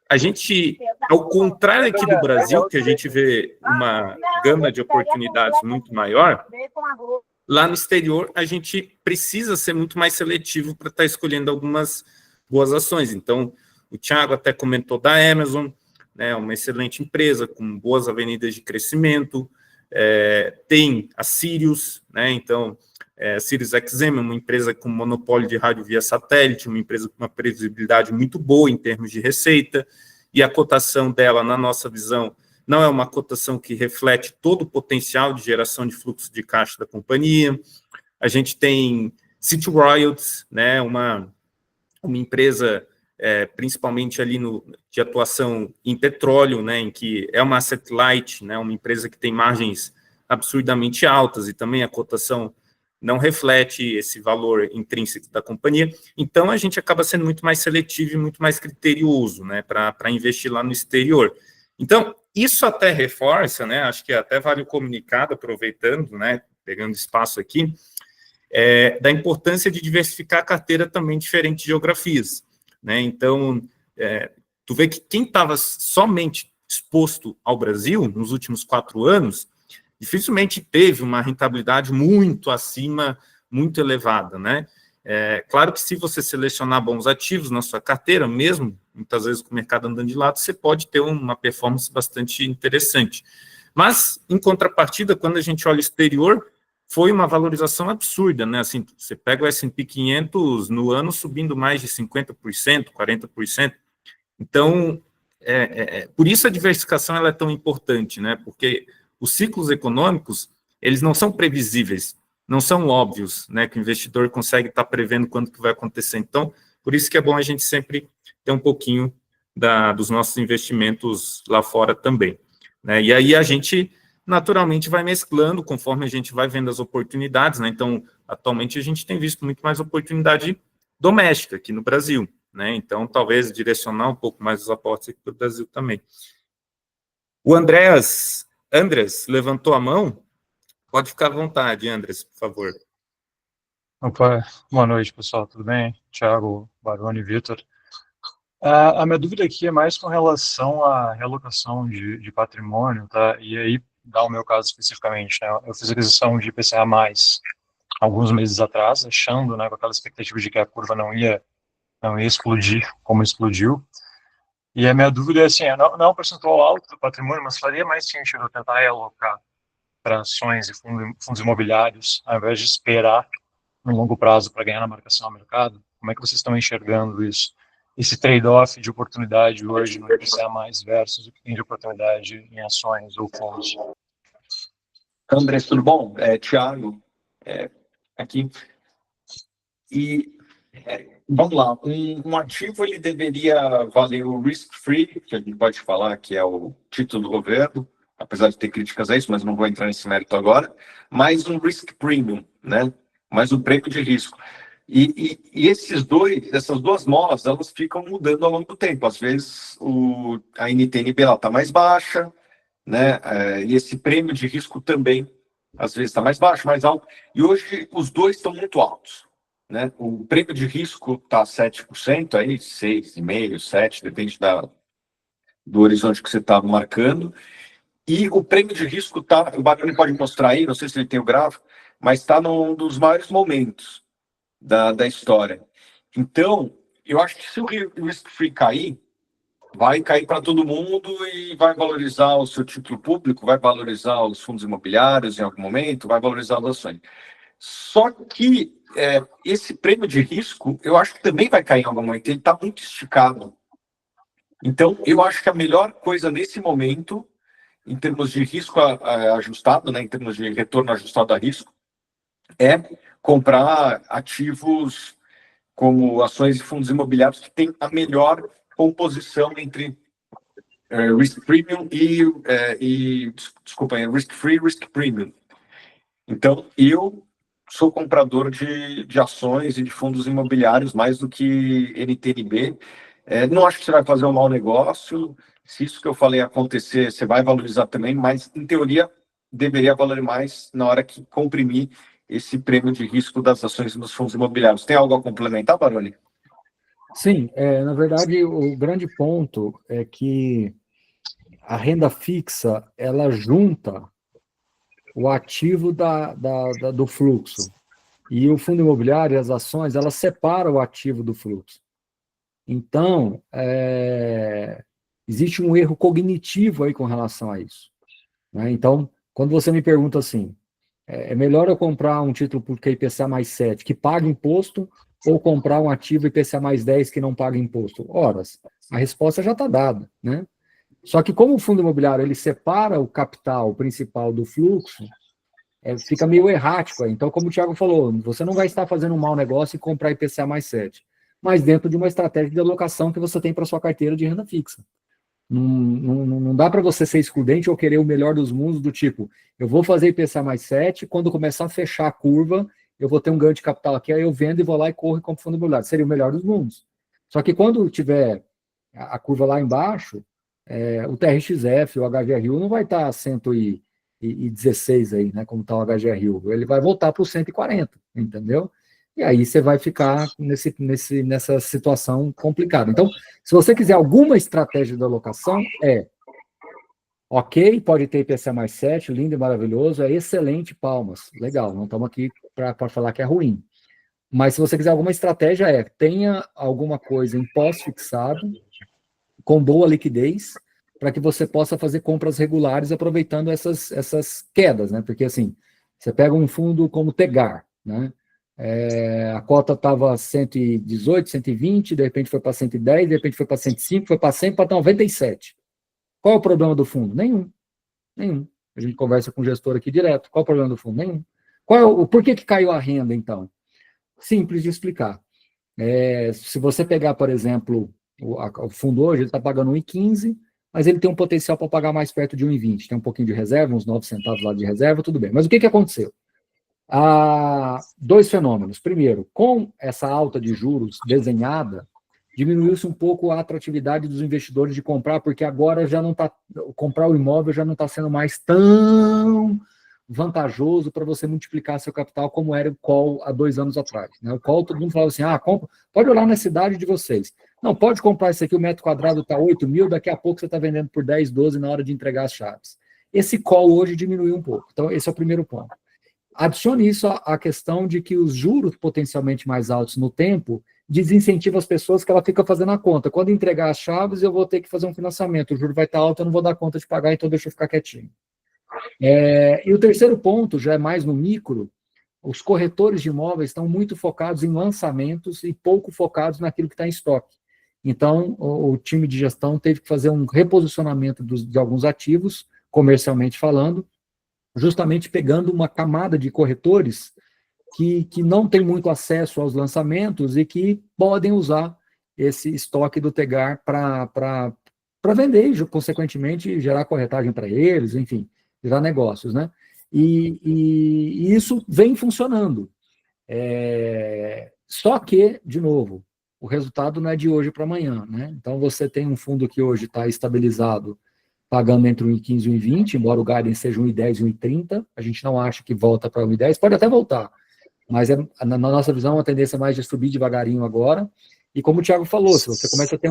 a gente, ao contrário aqui do Brasil, que a gente vê uma gama de oportunidades muito maior, lá no exterior a gente precisa ser muito mais seletivo para estar escolhendo algumas boas ações. Então, o Thiago até comentou da Amazon, né, uma excelente empresa com boas avenidas de crescimento. Tem a Sirius, né, então, Sirius XM, uma empresa com monopólio de rádio via satélite, uma empresa com uma previsibilidade muito boa em termos de receita, e a cotação dela, na nossa visão, não é uma cotação que reflete todo o potencial de geração de fluxo de caixa da companhia. A gente tem City Royalties, né, uma empresa principalmente ali de atuação em petróleo, né, em que é uma asset light, né, uma empresa que tem margens absurdamente altas e também a cotação não reflete esse valor intrínseco da companhia. Então, a gente acaba sendo muito mais seletivo e muito mais criterioso, né, para investir lá no exterior. Então, isso até reforça, né, acho que até vale o comunicado, aproveitando, né, pegando espaço aqui, da importância de diversificar a carteira também em diferentes geografias. Né? Então, tu vê que quem estava somente exposto ao Brasil nos últimos 4 anos, dificilmente teve uma rentabilidade muito acima, muito elevada. Né? Claro que se você selecionar bons ativos na sua carteira, mesmo, muitas vezes com o mercado andando de lado, você pode ter uma performance bastante interessante. Mas, em contrapartida, quando a gente olha o exterior, foi uma valorização absurda, né? Assim, você pega o S&P 500 no ano subindo mais de 50%, 40%. Então, por isso a diversificação ela é tão importante, né? Porque os ciclos econômicos, eles não são previsíveis, não são óbvios, né? Que o investidor consegue estar prevendo quando que vai acontecer. Então, por isso que é bom a gente sempre ter um pouquinho dos nossos investimentos lá fora também. Né? E aí a gente naturalmente vai mesclando conforme a gente vai vendo as oportunidades, né? Então, atualmente a gente tem visto muito mais oportunidade doméstica aqui no Brasil, né? Então, talvez direcionar um pouco mais os aportes aqui para o Brasil também. O Andrés levantou a mão. Pode ficar à vontade, Andrés, por favor. Opa, boa noite, pessoal, tudo bem? Thiago, Baroni, Vitor. A minha dúvida aqui é mais com relação à realocação de patrimônio, tá? E aí, dá o meu caso especificamente, né? Eu fiz aquisição de IPCA+, alguns meses atrás, achando, né, com aquela expectativa de que a curva não ia explodir como explodiu. E a minha dúvida é assim, não é um percentual alto do patrimônio, mas faria mais sentido eu tentar realocar para ações e fundos imobiliários, ao invés de esperar no longo prazo para ganhar na marcação ao mercado? Como é que vocês estão enxergando isso? Esse trade-off de oportunidade hoje no IPCA+, versus o que tem de oportunidade em ações ou fundos? André, tudo bom? Thiago, aqui. E vamos lá, um ativo ele deveria valer o risk-free, que a gente pode falar que é o título do governo, apesar de ter críticas a isso, mas não vou entrar nesse mérito agora, mais um risk premium, né? Mais um prêmio de risco. E essas duas molas, elas ficam mudando ao longo do tempo. Às vezes a NTNB está mais baixa, né? E esse prêmio de risco também, às vezes está mais baixo, mais alto. E hoje os dois estão muito altos, né? O prêmio de risco está 7%, aí 6,5%, 7%, depende do horizonte que você está marcando. E o prêmio de risco está, o Baroni pode mostrar aí, não sei se ele tem o gráfico, mas está num dos maiores momentos da história. Então, eu acho que se o risk-free cair, vai cair para todo mundo e vai valorizar o seu título público, vai valorizar os fundos imobiliários em algum momento, vai valorizar as ações. Só que esse prêmio de risco, eu acho que também vai cair em algum momento, ele está muito esticado. Então, eu acho que a melhor coisa nesse momento, em termos de risco ajustado, né, em termos de retorno ajustado a risco, é comprar ativos como ações e fundos imobiliários que têm a melhor composição entre risk premium risk free e risk premium. Então, eu sou comprador de ações e de fundos imobiliários mais do que NTNB. Não acho que você vai fazer um mau negócio. Se isso que eu falei acontecer, você vai valorizar também, mas, em teoria, deveria valer mais na hora que comprimir esse prêmio de risco das ações nos fundos imobiliários. Tem algo a complementar, Baroni? Sim, na verdade, o grande ponto é que a renda fixa, ela junta o ativo do fluxo. E o fundo imobiliário e as ações, elas separam o ativo do fluxo. Então, existe um erro cognitivo aí com relação a isso, né? Então, quando você me pergunta assim, é melhor eu comprar um título porque IPCA mais 7, que paga imposto, ou comprar um ativo IPCA mais 10 que não paga imposto? Horas, a resposta já está dada, né? Só que como o fundo imobiliário ele separa o capital principal do fluxo, fica meio errático aí. Então, como o Thiago falou, você não vai estar fazendo um mau negócio e comprar IPCA mais 7, mas dentro de uma estratégia de alocação que você tem para sua carteira de renda fixa. Não dá para você ser excludente ou querer o melhor dos mundos, do tipo, eu vou fazer IPCA mais 7, quando começar a fechar a curva, eu vou ter um ganho de capital aqui, aí eu vendo e vou lá e corro e compro fundo imobiliário. Seria o melhor dos mundos. Só que quando tiver a curva lá embaixo, o TRXF, o HGRU não vai estar 116 aí, né, como está o HGRU. Ele vai voltar para o 140, entendeu? E aí você vai ficar nessa situação complicada. Então, se você quiser alguma estratégia de alocação, ok, pode ter IPCA mais 7, lindo e maravilhoso, é excelente, palmas, legal, não estamos aqui para falar que é ruim. Mas se você quiser alguma estratégia, tenha alguma coisa em pós-fixado, com boa liquidez, para que você possa fazer compras regulares aproveitando essas quedas, né? Porque assim, você pega um fundo como Tegar, né? A cota estava 118, 120, de repente foi para 110, de repente foi para 105, foi para 100, para 97. Qual é o problema do fundo? Nenhum. A gente conversa com o gestor aqui direto. Qual é o problema do fundo? Nenhum. Por que caiu a renda, então? Simples de explicar. Se você pegar, por exemplo, o fundo hoje, ele está pagando 1,15, mas ele tem um potencial para pagar mais perto de 1,20. Tem um pouquinho de reserva, uns 9 centavos lá de reserva, tudo bem. Mas o que aconteceu? Dois fenômenos. Primeiro, com essa alta de juros desenhada, diminuiu-se um pouco a atratividade dos investidores de comprar, porque agora já não está, comprar o imóvel já não está sendo mais tão vantajoso para você multiplicar seu capital como era o call há 2 anos atrás. Né? O call, todo mundo falava assim, compra, pode olhar na cidade de vocês. Não, pode comprar isso aqui, o metro quadrado está 8 mil, daqui a pouco você está vendendo por 10, 12 na hora de entregar as chaves. Esse call hoje diminuiu um pouco. Então, esse é o primeiro ponto. Adicione isso à questão de que os juros potencialmente mais altos no tempo desincentiva as pessoas, que ela fica fazendo a conta. Quando entregar as chaves, eu vou ter que fazer um financiamento, o juro vai estar alto, eu não vou dar conta de pagar, então deixa eu ficar quietinho. E o terceiro ponto, já é mais no micro, os corretores de imóveis estão muito focados em lançamentos e pouco focados naquilo que está em estoque. Então, o time de gestão teve que fazer um reposicionamento de alguns ativos, comercialmente falando, justamente pegando uma camada de corretores que não tem muito acesso aos lançamentos e que podem usar esse estoque do Tegar para vender e, consequentemente, gerar corretagem para eles, enfim, gerar negócios, né? E isso vem funcionando. Só que, de novo, o resultado não é de hoje para amanhã, né? Então, você tem um fundo que hoje está estabilizado, pagando entre 1,15 e 1,20, embora o guidance seja 1,10 e 1,30, a gente não acha que volta para 1,10, pode até voltar, mas na nossa visão, a tendência é mais de subir devagarinho agora, e como o Thiago falou, se você começa a ter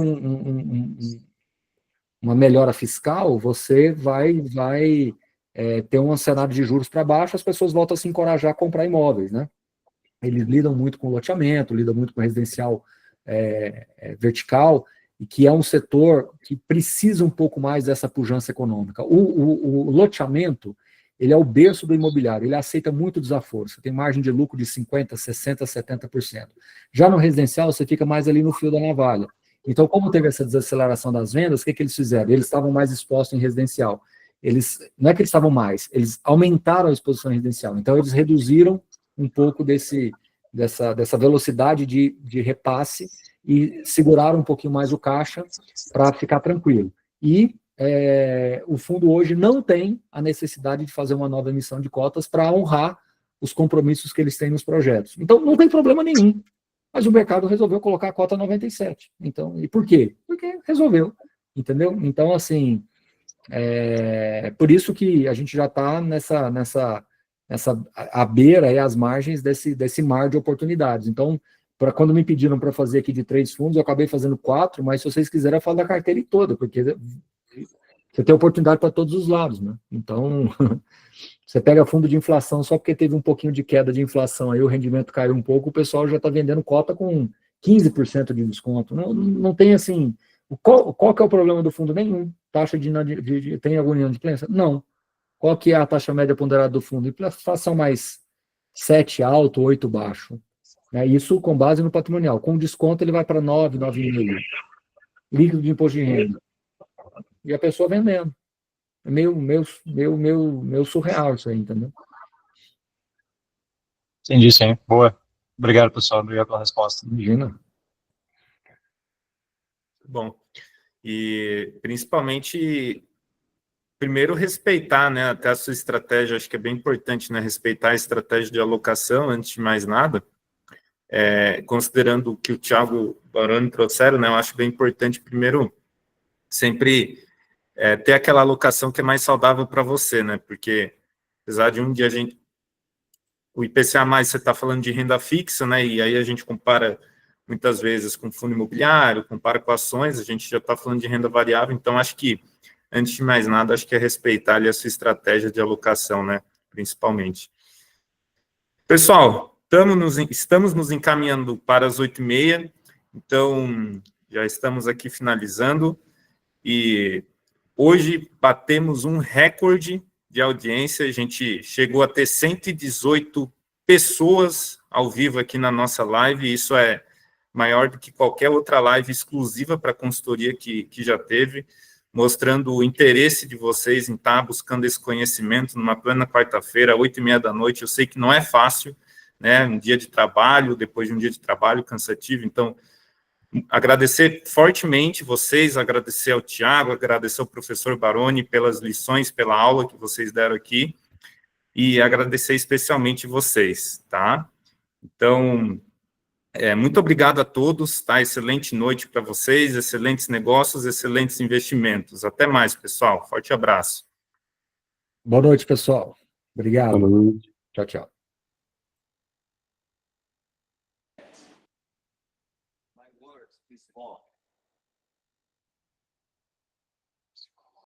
uma melhora fiscal, você vai ter um cenário de juros para baixo, as pessoas voltam a se encorajar a comprar imóveis, né? Eles lidam muito com loteamento, lidam muito com residencial vertical, e que é um setor que precisa um pouco mais dessa pujança econômica. O loteamento, ele é o berço do imobiliário, ele aceita muito desaforo, você tem margem de lucro de 50%, 60%, 70%. Já no residencial, você fica mais ali no fio da navalha. Então, como teve essa desaceleração das vendas, o que eles fizeram? Eles estavam mais expostos em residencial. Não é que eles estavam mais, eles aumentaram a exposição residencial. Então, eles reduziram um pouco dessa velocidade de repasse e seguraram um pouquinho mais o caixa para ficar tranquilo. E o fundo hoje não tem a necessidade de fazer uma nova emissão de cotas para honrar os compromissos que eles têm nos projetos. Então, não tem problema nenhum. Mas o mercado resolveu colocar a cota 97. Então, e por quê? Porque resolveu, entendeu? Então, assim, por isso que a gente já está à beira e às margens desse mar de oportunidades. Então, quando me pediram para fazer aqui de 3 fundos, eu acabei fazendo 4, mas se vocês quiserem, eu falo da carteira toda, porque você tem oportunidade para todos os lados, né? Então, você pega fundo de inflação só porque teve um pouquinho de queda de inflação, aí o rendimento caiu um pouco, o pessoal já está vendendo cota com 15% de desconto. Não tem assim... Qual que é o problema do fundo? Nenhum. Taxa tem alguma inadimplência? Não. Qual que é a taxa média ponderada do fundo? Inflação mais 7 alto, 8 baixo. Isso com base no patrimonial. Com desconto, ele vai para 9, 9,5. Líquido de imposto de renda. E a pessoa vendendo. É meio surreal isso aí, entendeu? Entendi, sim. Boa. Obrigado, pessoal. Obrigado pela resposta. Imagina. Bom, e principalmente, primeiro, respeitar, né, até a sua estratégia, acho que é bem importante, né, respeitar a estratégia de alocação, antes de mais nada, considerando o que o Thiago e o Baroni trouxeram, né, eu acho bem importante, primeiro, sempre ter aquela alocação que é mais saudável para você, né, porque, apesar de um dia o IPCA+, você está falando de renda fixa, né, e aí a gente compara muitas vezes com fundo imobiliário, compara com ações, a gente já está falando de renda variável, então acho que, antes de mais nada, acho que é respeitar ali a sua estratégia de alocação, né, principalmente. Pessoal, estamos nos encaminhando para as 8h30, então já estamos aqui finalizando, e hoje batemos um recorde de audiência, a gente chegou a ter 118 pessoas ao vivo aqui na nossa live, e isso é maior do que qualquer outra live exclusiva para a consultoria que já teve, mostrando o interesse de vocês em estar buscando esse conhecimento numa plena quarta-feira, 8h30 da noite. Eu sei que não é fácil, né? Um dia de trabalho, depois de um dia de trabalho cansativo, então agradecer fortemente vocês, agradecer ao Tiago, agradecer ao professor Baroni pelas lições, pela aula que vocês deram aqui, e agradecer especialmente vocês, tá? Então, muito obrigado a todos, tá? Excelente noite para vocês, excelentes negócios, excelentes investimentos. Até mais, pessoal. Forte abraço. Boa noite, pessoal. Obrigado. Boa noite. Tchau, tchau.